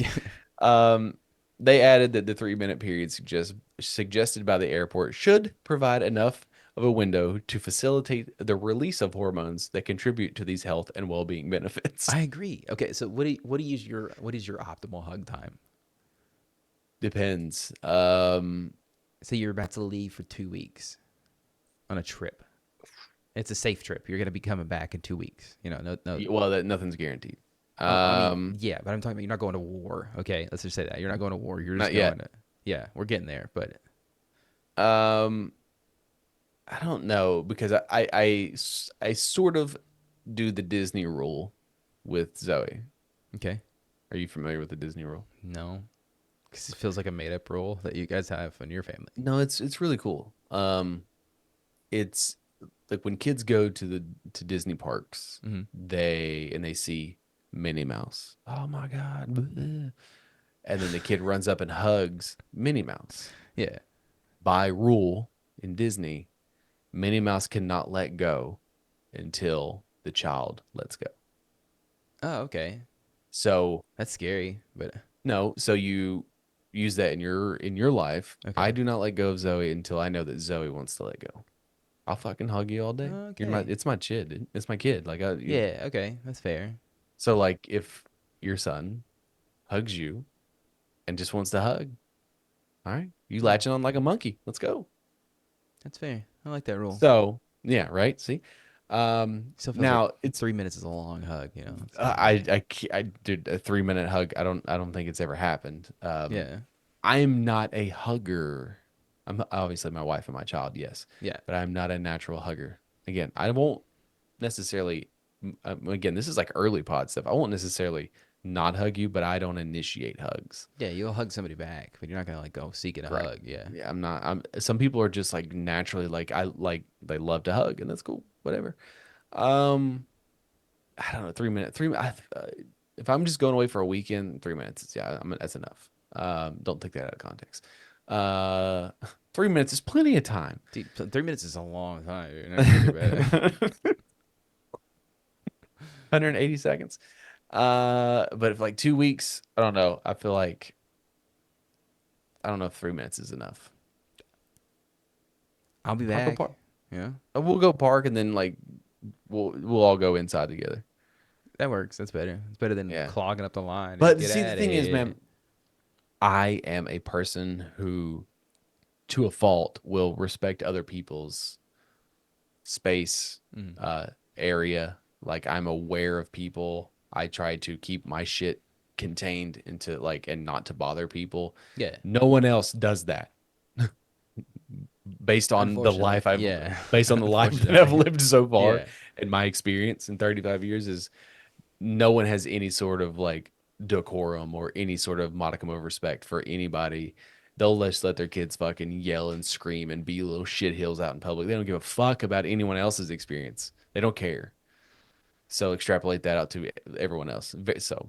They added that the 3 minute period suggested by the airport should provide enough of a window to facilitate the release of hormones that contribute to these health and well-being benefits. I agree. Okay, so what is your optimal hug time? Depends. Say you're about to leave for 2 weeks on a trip. It's a safe trip. You're gonna be coming back in 2 weeks. You know, no. Well, nothing's guaranteed. I mean, yeah, but I'm talking about you're not going to war. Okay, let's just say that you're not going to war. You're just Not yet. going to. Yeah, we're getting there, but I don't know because I sort of do the Disney rule with Zoe. okay, Are you familiar with the Disney rule? no, because it feels like a made up rule that you guys have in your family. No, it's really cool. It's like when kids go to Disney parks, Mhm. they see Minnie Mouse. Oh my God. Bleh. And then the kid runs up and hugs Minnie Mouse. Yeah. By rule in Disney, Minnie Mouse cannot let go until the child lets go. Oh, okay. So That's scary, but no, so you use that in your life. I okay. do not let go of Zoe until I know that Zoe wants to let go. I'll fucking hug you all day. Okay. It's my kid. Dude. It's my kid. Like Yeah, okay. That's fair. so like if your son hugs you and just wants to hug, all right, you Yeah. latching on like a monkey. Let's go. That's fair. I like that rule. So yeah, right. See, Still feels like now it's 3 minutes is a long hug, you know. It's uh, kinda I like, I I did a 3 minute hug. I don't think it's ever happened. yeah. I am not a hugger. I'm obviously my wife and my child, yes, Yeah. but I'm not a natural hugger. Again, I won't necessarily. Again, this is like early pod stuff. I won't necessarily not hug you, but I don't initiate hugs. Yeah, you'll hug somebody back, but you're not gonna like go seeking a Right. hug. Yeah. Yeah, I'm not. I'm. Some people are just like naturally like I like they love to hug, and that's cool. Whatever. Um, I don't know. 3 minutes. If I'm just going away for a weekend, 3 minutes. Yeah, that's enough. Don't take that out of context. Uh, 3 minutes is plenty of time. Dude, 3 minutes is a long time. You're not gonna think about it. 180 seconds. But if like 2 weeks, I don't know. I don't know if 3 minutes is enough. I'll be I'll go back. park. Yeah. We'll go park and then like we'll all go inside together. That works. That's better. It's better than Yeah. clogging up the line and But get see, the out of thing is, here. man, I am a person who, to a fault, will respect other people's space, Mhm. area. Like I'm aware of people. I try to keep my shit contained into like and not to bother people. Yeah. No one else does that. Based on the Unfortunately. life I've Yeah. based on the life that I've Unfortunately. lived so far Yeah. and my experience in 35 years is no one has any sort of like decorum or any sort of modicum of respect for anybody. They'll just let their kids fucking yell and scream and be little shithills out in public. They don't give a fuck about anyone else's experience. They don't care. So extrapolate that out to everyone else. So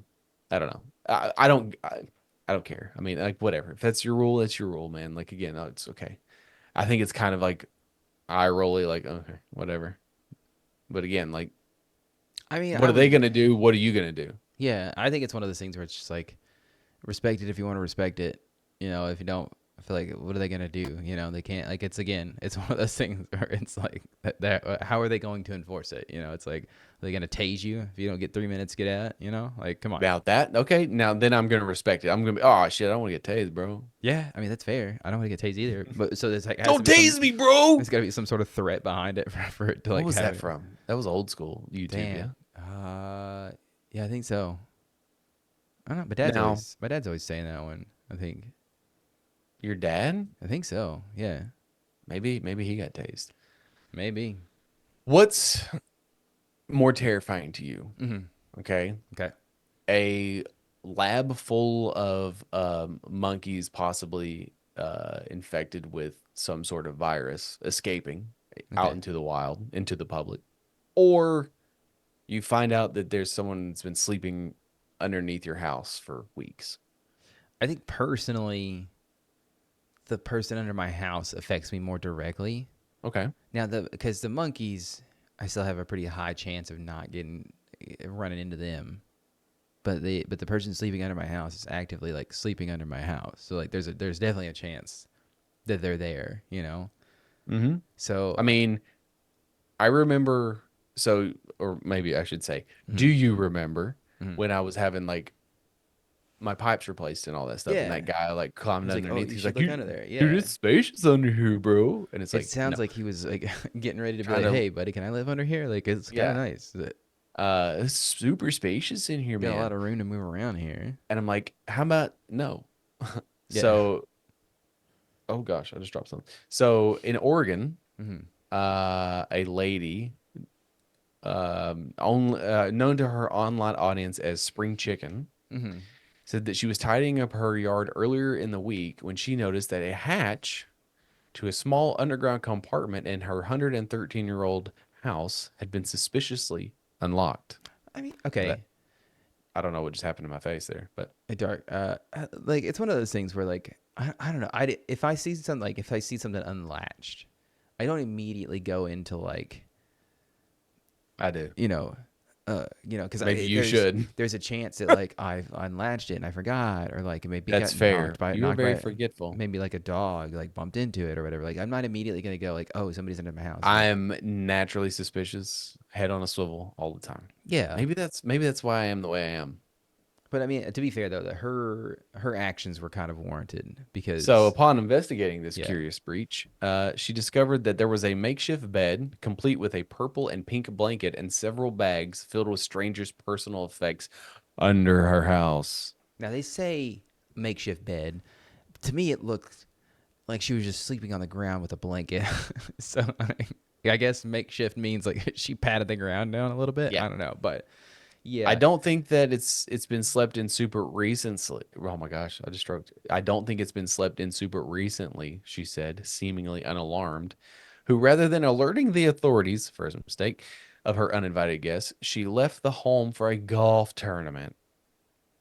I don't know. I don't care. I mean, like whatever. If that's your rule, that's your rule, man. Like again, it's okay. I think it's kind of like eye rolly, like okay, whatever. But again, like, I mean, what I are they would. gonna do? What are you gonna do? Yeah, I think it's one of those things where it's just like respect it if you want to respect it. You know, if you don't, I feel like what are they gonna do? You know, they can't. Like it's again, it's one of those things where it's like that. How are they going to enforce it? You know, it's like are they gonna tase you if you don't get 3 minutes? Get out. You know, like come on. About that? Okay, now then I'm gonna respect it. I'm gonna be, oh shit, I don't want to get tased, bro. Yeah, I mean that's fair. I don't want to get tased either. But so there's like has to Don't be some. tase me, bro. There's got to be some sort of threat behind it for it to What like was have that it. from? That was old school YouTube, yeah. Damn. Yeah, I think so. I don't know. Now, My dad's always saying that one. I think. your dad? I think so. Yeah. Maybe he got tased. Maybe. What's more terrifying to you? Mm-hmm. Okay, Okay. a lab full of monkeys possibly infected with some sort of virus escaping out Okay. into the wild, into the public, or you find out that there's someone that's been sleeping underneath your house for weeks. I think personally, the person under my house affects me more directly. Okay. Now, because the monkeys, I still have a pretty high chance of not getting running into them. But the person sleeping under my house is actively like sleeping under my house. So like there's definitely a chance that they're there. You know. Mm-hmm. So. I mean, I remember, so, or maybe I should say, do Mhm. you remember Mhm. when I was having like my pipes replaced and all that stuff, and Yeah. that guy like climbed He's like, oh, underneath? you He's should like, look you, under there. dude, Yeah. it's spacious under here, bro. And it's It like, no, sounds like he was like getting ready to be kind like, of, "Hey, buddy, can I live under here? Like, it's kind of yeah, nice. it's super spacious in here, Got a lot man. of room to move around here." And I'm like, how about no? Yeah. So, oh gosh, I just dropped something. So in Oregon, Hmm. a lady, only known to her online audience as Spring Chicken, Hmm. said that she was tidying up her yard earlier in the week when she noticed that a hatch to a small underground compartment in her 113-year-old house had been suspiciously unlocked. I mean, That okay. I don't know what just happened to my face there, but Dark. Like it's one of those things where like I don't know. If I see something if I see something unlatched, I don't immediately go into like I do. you know, because Maybe you should. there's a chance that like I unlatched it and I forgot, or like it maybe That's got fair. You are knocked very by forgetful. maybe like a dog like bumped into it or whatever. Like I'm not immediately gonna go like, oh, somebody's under my house. I am naturally suspicious, head on a swivel all the time. Yeah, Maybe that's why I am the way I am. but I mean to be fair though, that her actions were kind of warranted So, because upon investigating this yeah, curious breach, she discovered that there was a makeshift bed, complete with a purple and pink blanket and several bags filled with strangers' personal effects under her house. now they say makeshift bed. To me, it looked like she was just sleeping on the ground with a blanket. So I guess makeshift means like she patted the ground down a little bit. Yeah. I don't know, but I yeah, don't think that it's been slept in super recently. Oh my gosh, I just stroked. I don't think it's been slept in super recently, she said, seemingly unalarmed, who rather than alerting the authorities for his mistake of her uninvited guests, she left the home for a golf tournament.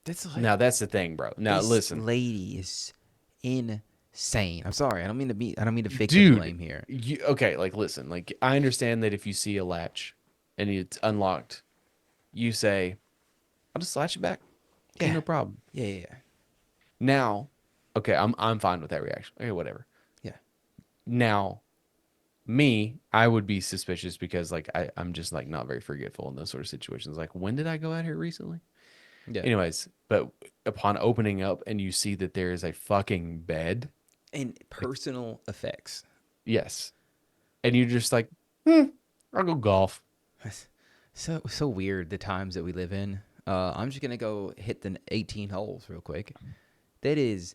that's like Now that's the thing, bro. Now this listen, lady is insane. I'm sorry. I don't mean to victim dude, blame here. okay, like listen, like I understand that if you see a latch and it's unlocked, you say, I'll just latch it back. Okay, Yeah, no problem. yeah. Now, okay, I'm fine with that reaction. Okay, whatever. Yeah. Now, me, I would be suspicious because like I'm just like not very forgetful in those sort of situations. Like, when did I go out here recently? Yeah. Anyways, but upon opening up and you see that there is a fucking bed, And like personal effects. yes, and you're just like, hmm, I'll go golf. So weird the times that we live in. I'm just gonna go hit the 18 holes real quick. That is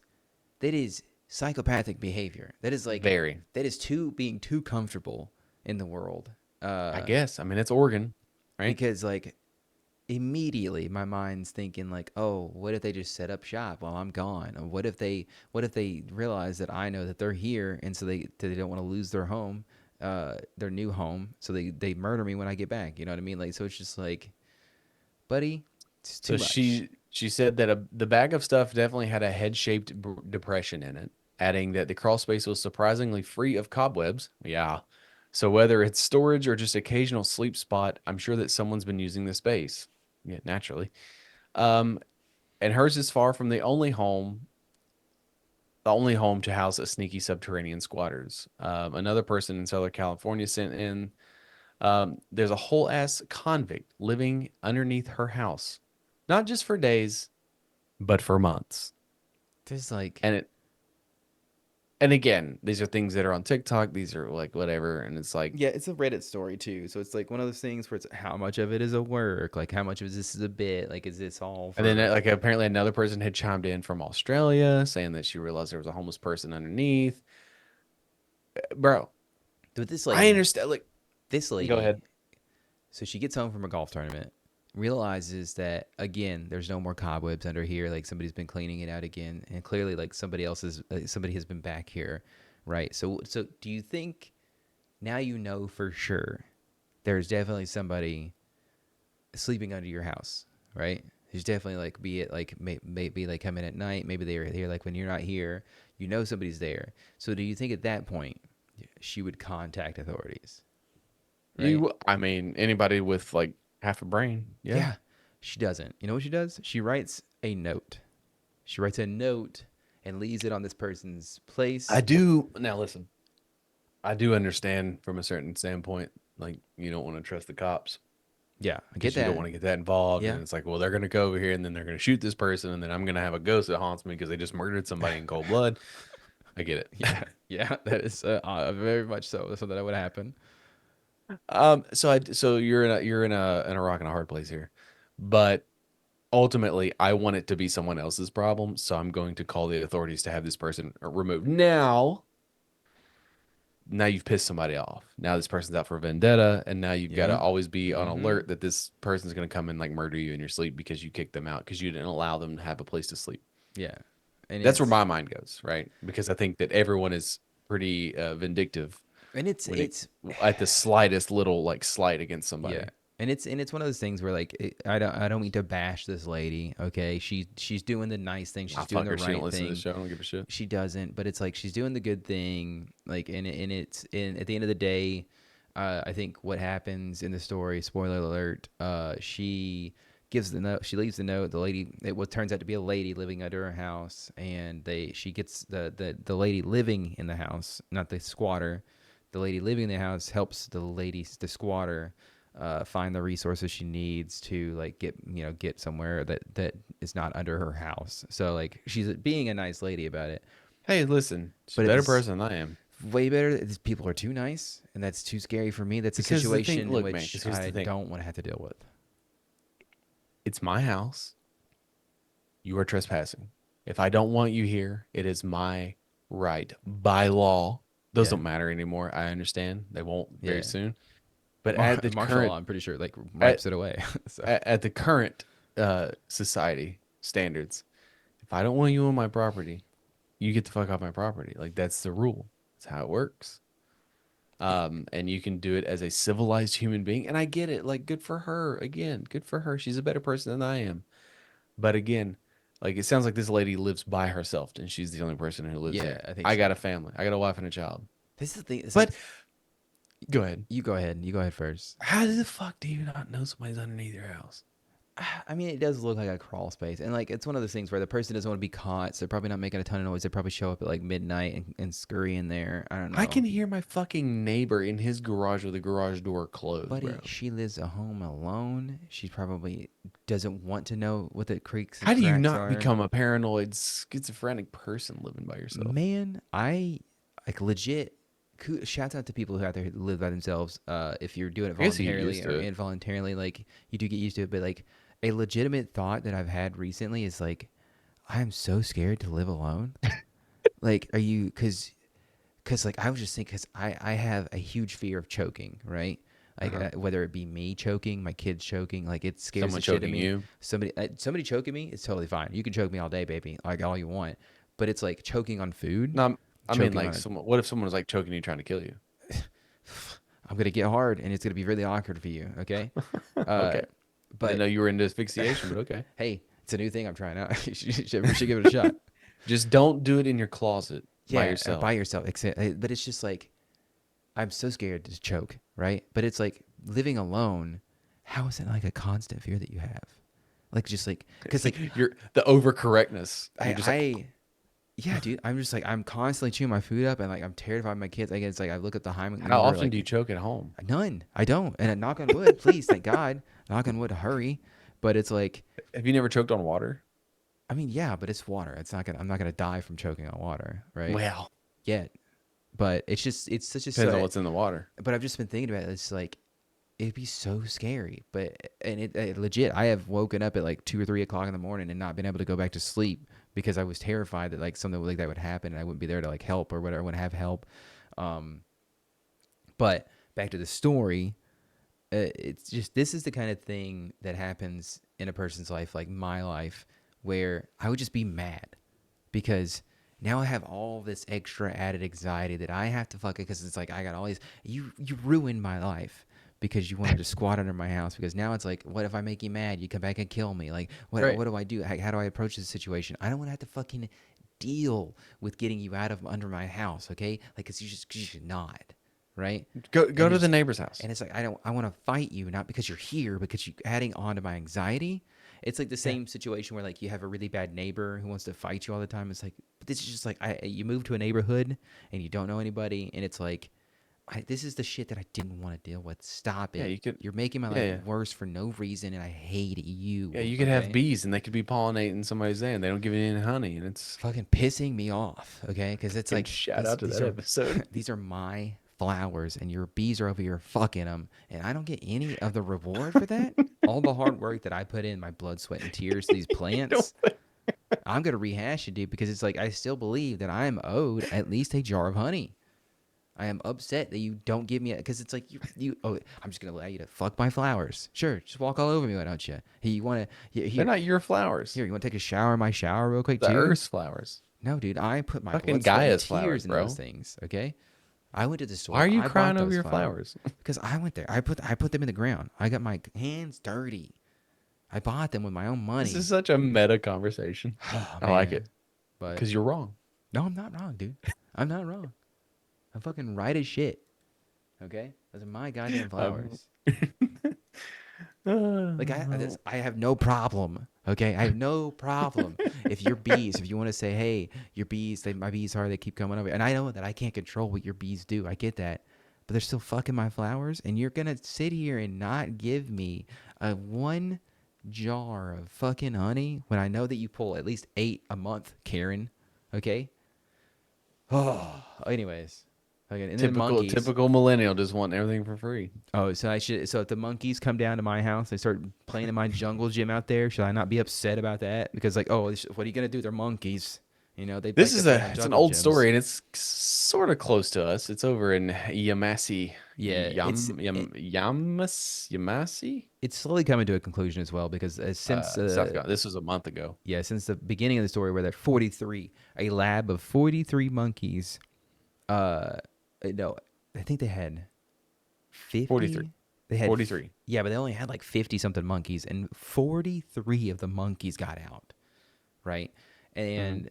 that is psychopathic behavior. That is like Very, that is being too comfortable in the world. I guess. I mean, it's Oregon, right? Because like immediately my mind's thinking like, oh, what if they just set up shop while I'm gone? Or what if they realize that I know that they're here and so they don't want to lose their home, their new home, so they murder me when I get back. You know what I mean? Like so it's just like, buddy, it's too So much. she said that the bag of stuff definitely had a head-shaped depression in it, adding that the crawl space was surprisingly free of cobwebs. Yeah. So whether it's storage or just occasional sleep spot, I'm sure that someone's been using the space. Yeah, naturally. Um, and hers is far from the only home to house a sneaky subterranean squatters. Another person in Southern California sent in, there's a whole ass convict living underneath her house, not just for days, but for months. There's like, And again, these are things that are on TikTok. These are like whatever, and it's like, yeah, it's a Reddit story too. So it's like one of those things where it's how much of it is a work, like how much of this is a bit, like is this all and then for? like apparently another person had chimed in from Australia saying that she realized there was a homeless person underneath. Bro, But this I lady, understand. Like, this go lady, ahead. so she gets home from a golf tournament, realizes that again, there's no more cobwebs under here. Like somebody's been cleaning it out again, and clearly, like somebody has been back here, right? So do you think now you know for sure there's definitely somebody sleeping under your house, right? There's definitely like be it like maybe like come in at night, maybe they're here like when you're not here, you know somebody's there. So do you think at that point she would contact authorities, right? I mean, anybody with like half a brain, yeah. Yeah, she doesn't. You know what she does? She writes a note. She writes a note and leaves it on this person's I place. do. Now, listen, I do understand from a certain standpoint, like you don't want to trust the cops Yeah, I get because you don't that. want to get that involved. Yeah, And it's like, well, they're going to go over here and then they're going to shoot this person. And then I'm going to have a ghost that haunts me because they just murdered somebody in cold blood. I get it. yeah, yeah. That is very much so. So that would happen. So you're in a rock and a hard place here, but ultimately, I want it to be someone else's problem. So I'm going to call the authorities to have this person removed. Now you've pissed somebody off. Now this person's out for vendetta, and now you've got to Yeah. always be on Mm-hmm. alert that this person's going to come and like murder you in your sleep because you kicked them out because you didn't allow them to have a place to sleep. Yeah, and That's where my mind goes, right? Because I think that everyone is pretty vindictive it's when it it's at the slightest little like slight against yeah. somebody. And it's one of those things where like I don't mean to bash this lady. Okay, she's doing the nice thing. She's doing the She don't right listen to the thing. show. I don't give a shit. She doesn't, but it's like she's doing the good thing. Like and at the end of the day, I think what happens in the story. Spoiler alert. She gives the note. She leaves the note. The lady. It what turns out to be a lady living under her house, and she gets the lady living in the house, not the squatter. The lady living in the house helps the squatter find the resources she needs to like get somewhere that is not under her house. So like she's being a nice lady about it. Hey, listen, she's a better person than I am. Way better. People are too nice, and that's too scary for me. That's a situation in which I don't want to have to deal with. It's my house. You are trespassing. If I don't want you here, it is my right by law. Those don't matter anymore. I understand they won't very soon. But at the martial current, law, I'm pretty sure like wipes it away. So. at the current society standards, if I don't want you on my property, you get the fuck off my property. Like that's the rule. That's how it works. And you can do it as a civilized human being. And I get it. Like good for her. Again, good for her. She's a better person than I am. But again, like it sounds like this lady lives by herself, and she's the only person who lives there. I got a family. I got a wife and a child. This is the thing. But go ahead. You go ahead. You go ahead first. How the fuck do you not know somebody's underneath your house? I mean, it does look like a crawl space, and like it's one of those things where the person doesn't want to be caught, so they're probably not making a ton of noise. They probably show up at like midnight and scurry in there. I don't know. I can hear my fucking neighbor in his garage with the garage door closed. Buddy, bro. she lives at home alone. She probably doesn't want to know what the creaks and How do you cracks not are. become a paranoid, schizophrenic person living by yourself? Man, I like legit. Shouts out to people who out there who live by themselves. If you're doing it voluntarily or involuntarily, like you do get used to it. But like a legitimate thought that I've had recently is like, I'm so scared to live alone. Like, are you? Because like I was just thinking, because I have a huge fear of choking, right? Like whether it be me choking, my kids choking, like it scares Someone the shit out of choking me. you. Somebody choking me, it's totally fine. You can choke me all day, baby, like all you want. But it's like choking on food. No, I mean like what if someone was like choking you, trying to kill you? I'm gonna get hard, and it's gonna be really awkward for you. Okay. Okay. But I know you were into asphyxiation, but okay. Hey, it's a new thing I'm trying out. You should give it a shot. Just don't do it in your closet by yourself. By yourself. But it's just like, I'm so scared to choke, right? But it's like living alone. How is it like a constant fear that you have? Like just like because like you're the overcorrectness. Yeah, dude. I'm just like I'm constantly chewing my food up, and like I'm terrified of my kids. I guess like I look at the Heimlich. How often do you choke at home? None. I don't. And knock on wood, please, thank God. Knock on wood, hurry. But it's like, have you never choked on water? I mean, yeah, but it's water. I'm not gonna die from choking on water, right? Well, yet. But it's such a depends on what's in the water. But I've just been thinking about it. It's like it'd be so scary. But it legit. I have woken up at like 2 or 3 o'clock in the morning and not been able to go back to sleep because I was terrified that like something like that would happen and I wouldn't be there to like help or whatever. I wouldn't have help. But back to the story. It's just this is the kind of thing that happens in a person's life, like my life, where I would just be mad because now I have all this extra added anxiety that I have to fuck it because it's like I got all these. You ruined my life because you wanted to squat under my house because now it's like, what if I make you mad? You come back and kill me. Like, what do I do? How do I approach this situation? I don't want to have to fucking deal with getting you out of under my house, okay? Like, cause you should not. Right? Go to the neighbor's house. And it's like I want to fight you, not because you're here, because you're adding on to my anxiety. It's like the same situation where like you have a really bad neighbor who wants to fight you all the time. It's like, but this is just like you move to a neighborhood and you don't know anybody, and it's like this is the shit that I didn't want to deal with. Stop it. Yeah, you're making my life worse for no reason, and I hate you. Yeah, you could have bees, and they could be pollinating somebody's day, and they don't give you any honey, and it's fucking pissing me off. Okay, because it's like shout out to that episode. These are my flowers and your bees are over here fucking them and I don't get any of the reward for that. All the hard work that I put in, my blood, sweat, and tears to these plants, I'm gonna rehash it, dude, because it's like I still believe that I am owed at least a jar of honey. I am upset that you don't give me it because it's like I'm just gonna allow you to fuck my flowers. Sure, just walk all over me, why don't you? Hey, you want to? They're not your flowers. Here, you want to take a shower in my shower real quick the too? Earth's flowers. No, dude, I put my fucking blood, sweat, and Gaia's tears flowers, in bro. those things. Okay. I went to the store. Why are you I crying bought over those your flowers? Because I went there. I put them in the ground. I got my hands dirty. I bought them with my own money. This is such a meta conversation. Oh, I like man. it. But Because you're wrong. no, I'm not wrong, dude. I'm not wrong. I'm fucking right as shit. Okay? Those are my goddamn flowers. Like I have no problem. Okay, I have no problem. If your bees, if you want to say, hey, your bees, my bees are, they keep coming over, and I know that I can't control what your bees do. I get that, but they're still fucking my flowers, and you're gonna sit here and not give me a 1 jar of fucking honey when I know that you pull at least 8 a month, Karen. Okay. Oh, anyways. Okay, and then monkeys. Typical millennial, just wanting everything for free. Oh, so so if the monkeys come down to my house, they start playing in my jungle gym out there, should I not be upset about that? Because like, oh, what are you gonna do? They're monkeys. You know, This is it's an old gyms. story, and it's sort of close to us. It's over in Yamasi. Yeah, Yamasi. It's slowly coming to a conclusion as well because since this was a month ago. Yeah, since the beginning of the story, where there 43, a lab of 43 monkeys. No, I think they had 50. 43. They had 43. Yeah, but they only had like 50 something monkeys, and 43 of the monkeys got out, right? And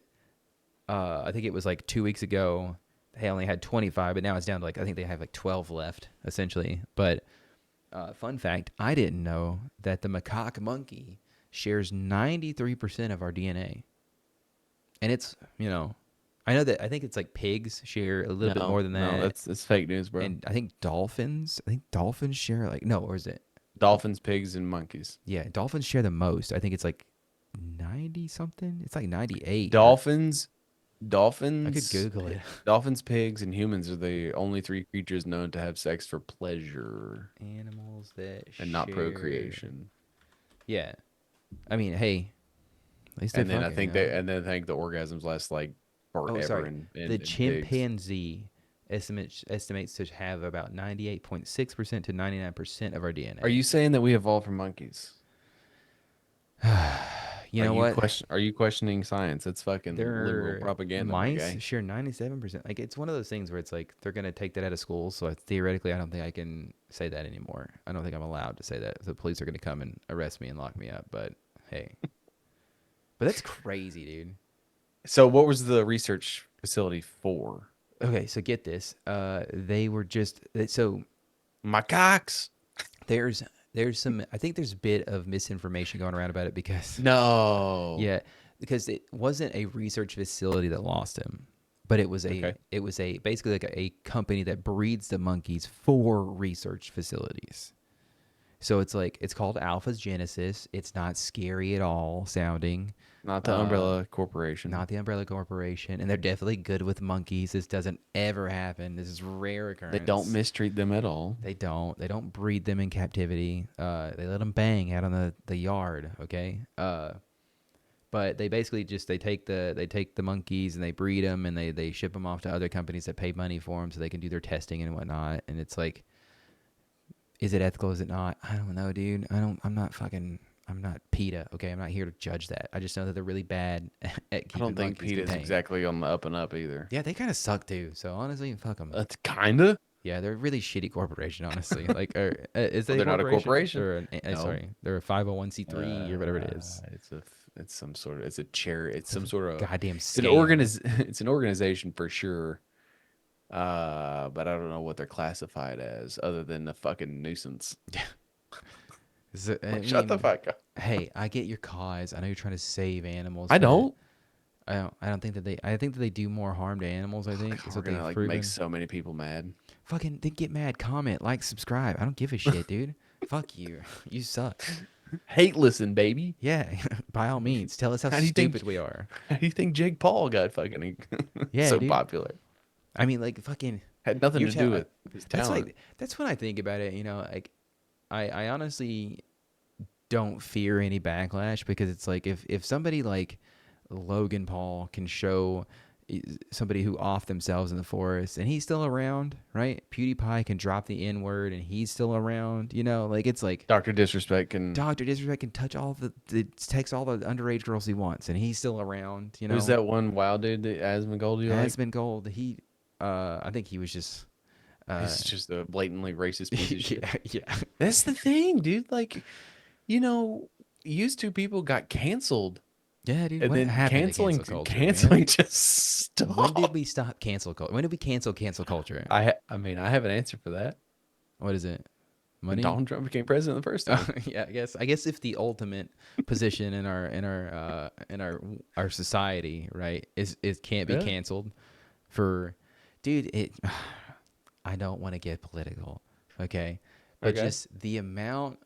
I think it was like 2 weeks ago they only had 25, but now it's down to like, I think they have like 12 left essentially. But fun fact, I didn't know that the macaque monkey shares 93% of our DNA, and it's, you know. I know that, I think it's like pigs share a little bit more than that. No, it's fake news, bro. And I think dolphins share like, no, or is it? Dolphins, pigs, and monkeys. Yeah, dolphins share the most. I think it's like 90 something. It's like 98. Dolphins. I could Google it. Dolphins, pigs, and humans are the only 3 creatures known to have sex for pleasure. Animals that and not procreation. Yeah. I mean, hey. At least and then I think the orgasms last like forever. Oh, sorry. The chimpanzee estimates to have about 98.6% to 99% of our DNA. Are you saying that we evolved from monkeys? You know what? Are you questioning science? It's fucking liberal propaganda. Mice share 97%. Like, it's one of those things where it's like they're gonna take that out of school. So theoretically, I don't think I can say that anymore. I don't think I'm allowed to say that. The police are gonna come and arrest me and lock me up. But hey, but that's crazy, dude. So what was the research facility for? Okay, so get this. They were just so macaques. There's some. I think there's a bit of misinformation going around about it because because it wasn't a research facility that lost him, but it was basically like a company that breeds the monkeys for research facilities. So it's called Alpha's Genesis. It's not scary at all sounding. Not the Umbrella Corporation. Not the Umbrella Corporation. And they're definitely good with monkeys. This doesn't ever happen. This is rare occurrence. They don't mistreat them at all. They don't. They don't breed them in captivity. They let them bang out on the yard, okay? But they basically just they take the monkeys and they breed them and they ship them off to other companies that pay money for them so they can do their testing and whatnot. And it's like, is it ethical? Is it not? I don't know, dude. I'm not PETA, okay? I'm not here to judge that. I just know that they're really bad at keeping monkeys. I don't think PETA's exactly on the up and up either. Yeah, they kind of suck too. So honestly, fuck them. That's kinda. Yeah, they're a really shitty corporation, honestly. Like, is they? They're not a corporation. Or no. Sorry, they're a 501c3 or whatever it is. It's some sort of. It's a charity. It's some sort of goddamn scam. It's an organization for sure. But I don't know what they're classified as, other than a fucking nuisance. Shut the fuck up. Hey, I get your cause. I know you're trying to save animals. I don't think that they. I think that they do more harm to animals. I think we're gonna like make so many people mad. Fucking, then get mad. Comment, like, subscribe. I don't give a shit, dude. Fuck you. You suck. Hate listen, baby. Yeah, by all means, tell us how stupid we are. How do you think Jake Paul got fucking so popular? I mean, like, fucking had nothing to do with his talent. That's when I think about it. You know, like, I honestly don't fear any backlash because it's like if somebody like Logan Paul can show somebody who off themselves in the forest and he's still around, right? PewDiePie can drop the N-word and he's still around, you know, like, it's like Dr. Disrespect can touch all the text all the underage girls he wants and he's still around, you know. Who's that one wild dude that Asmongold? Asmongold, he I think he was just It's just a blatantly racist piece of shit. Yeah. That's the thing, dude. Like, used to people got canceled, Yeah, dude. and What then happened to cancel culture, canceling man? just stopped. When did we stop cancel culture? When did we cancel culture? I mean, I have an answer for that. What is it? When Money? Donald Trump became president the first time. Yeah, I guess if the ultimate position in our society, right, is can't be Yeah. canceled for, dude, I don't want to get political, okay? But Okay. just the amount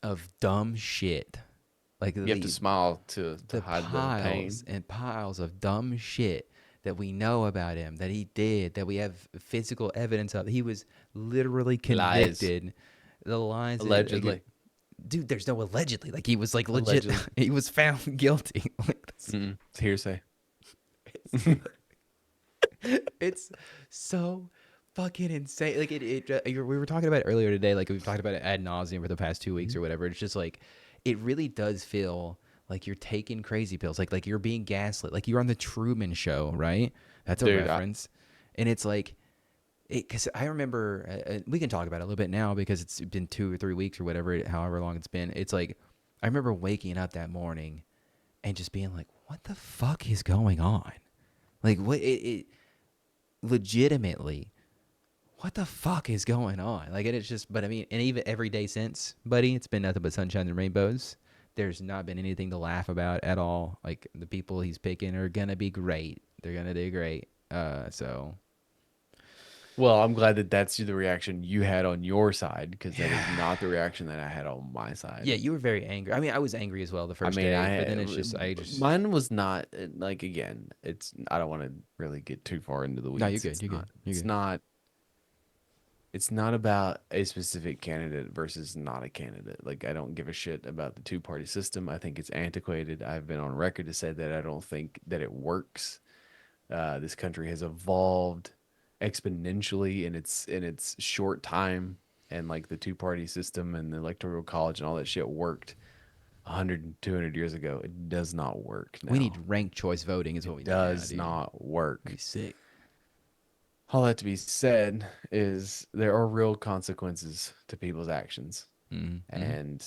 of dumb shit, like You have to smile to the hide the pain. piles and piles of dumb shit that we know about him, that he did, that we have physical evidence of. He was literally convicted. The lies, Allegedly. dude. There's no allegedly. Like, he was like legit. Allegedly. He was found guilty. Like, It's hearsay. it's so fucking insane. Like, we were talking about it earlier today. Like, we've talked about it ad nauseum for the past 2 weeks or whatever. It's just like, it really does feel like you're taking crazy pills. Like you're being gaslit. Like you're on the Truman Show, right? That's a reference. And it's like, because I remember, we can talk about it a little bit now because it's been 2 or 3 weeks or whatever, however long it's been. It's like, I remember waking up that morning and just being like, what the fuck is going on? Like, what it legitimately, what the fuck is going on? Like, and it's just, but I mean, and even every day since, buddy, it's been nothing but sunshine and rainbows. There's not been anything to laugh about at all. Like, the people he's picking are gonna be great. They're gonna do great. So. Well, I'm glad that that's the reaction you had on your side, because that is not the reaction that I had on my side. Yeah, you were very angry. I mean, I was angry as well the first day, but then it's just, mine was not like, again, I don't want to really get too far into the weeds. No, you're good. You're good. It's not about a specific candidate versus not a candidate. Like, I don't give a shit about the two-party system. I think it's antiquated. I've been on record to say that I don't think that it works. This country has evolved exponentially in its short time, and like the two-party system and the electoral college and all that shit worked 100 200 years ago. It does not work now. We need ranked choice voting is what we need. Does not work. Be sick. All that to be said is there are real consequences to people's actions. And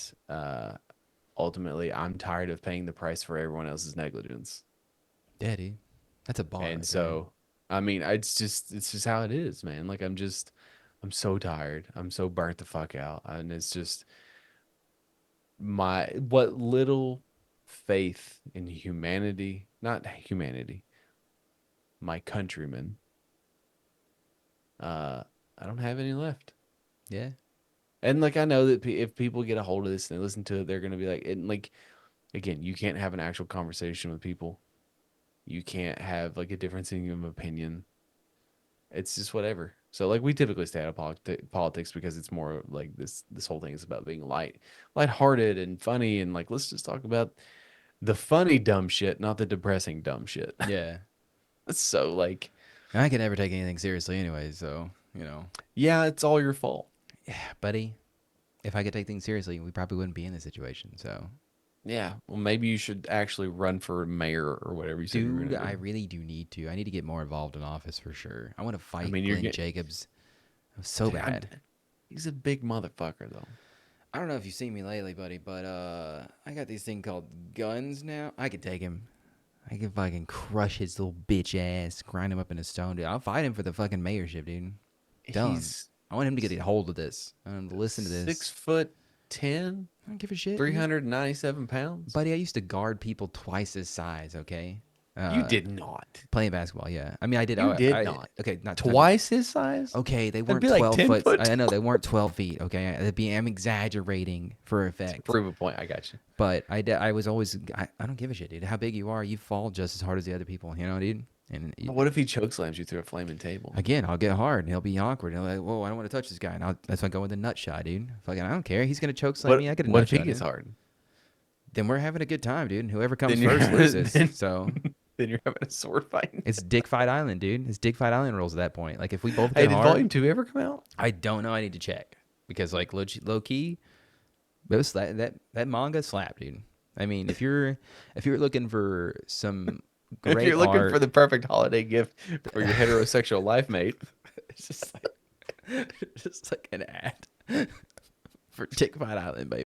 ultimately, I'm tired of paying the price for everyone else's negligence. Daddy, that's a bar. And so, I mean, it's just how it is, man. Like, I'm so tired. I'm so burnt the fuck out. And it's just what little faith in humanity, not humanity, my countrymen, I don't have any left. Yeah. And like, I know that if people get a hold of this and they listen to it, they're going to be like, and like, again, you can't have an actual conversation with people. You can't have like a difference in opinion. It's just whatever. So like, we typically stay out of politics because it's more like this whole thing is about being lighthearted and funny. And like, let's just talk about the funny dumb shit, not the depressing dumb shit. Yeah. So like, I can never take anything seriously anyway, so, yeah, it's all your fault. Yeah, buddy. If I could take things seriously, we probably wouldn't be in this situation, so. Yeah, well, maybe you should actually run for mayor or whatever you said. Dude, I really do need to. I need to get more involved in office for sure. I want to fight Glenn Jacobs so bad. He's a big motherfucker, though. I don't know if you've seen me lately, buddy, but I got these thing called guns now. I could take him. I could fucking crush his little bitch ass, grind him up in a stone, dude. I'll fight him for the fucking mayorship, dude. Done. I want him to get a hold of this. I want him to listen to this. 6'10". I don't give a shit. 397 pounds. Buddy, I used to guard people twice his size, okay? You did not. Playing basketball, yeah. I mean, I did. You did not. Okay, not twice his size? Okay, they weren't like 12 10 foot. I know, they weren't 12 feet, okay? I'm exaggerating for effect. Prove a point. I got you. But I was always, I don't give a shit, dude. How big you are, you fall just as hard as the other people, dude? And what if he chokeslams you through a flaming table? Again, I'll get hard and he'll be awkward. And he'll be like, whoa, I don't want to touch this guy. And that's why I go with a nut shot, dude. Fucking, I don't care. He's going to chokeslam me. I get a nut shot. What if he gets hard? Then we're having a good time, dude. And whoever comes first loses. So then you're having a sword fight. It's Dick Fight Island, dude. It's Dick Fight Island rules at that point. Like, if we both get did hard. Volume 2 ever come out? I don't know. I need to check. Because, like, low key, that manga slapped, dude. I mean, if you're looking for some great if you're looking art, for the perfect holiday gift for your heterosexual life mate, it's just like, Just like an ad for Tick Fight Island, baby.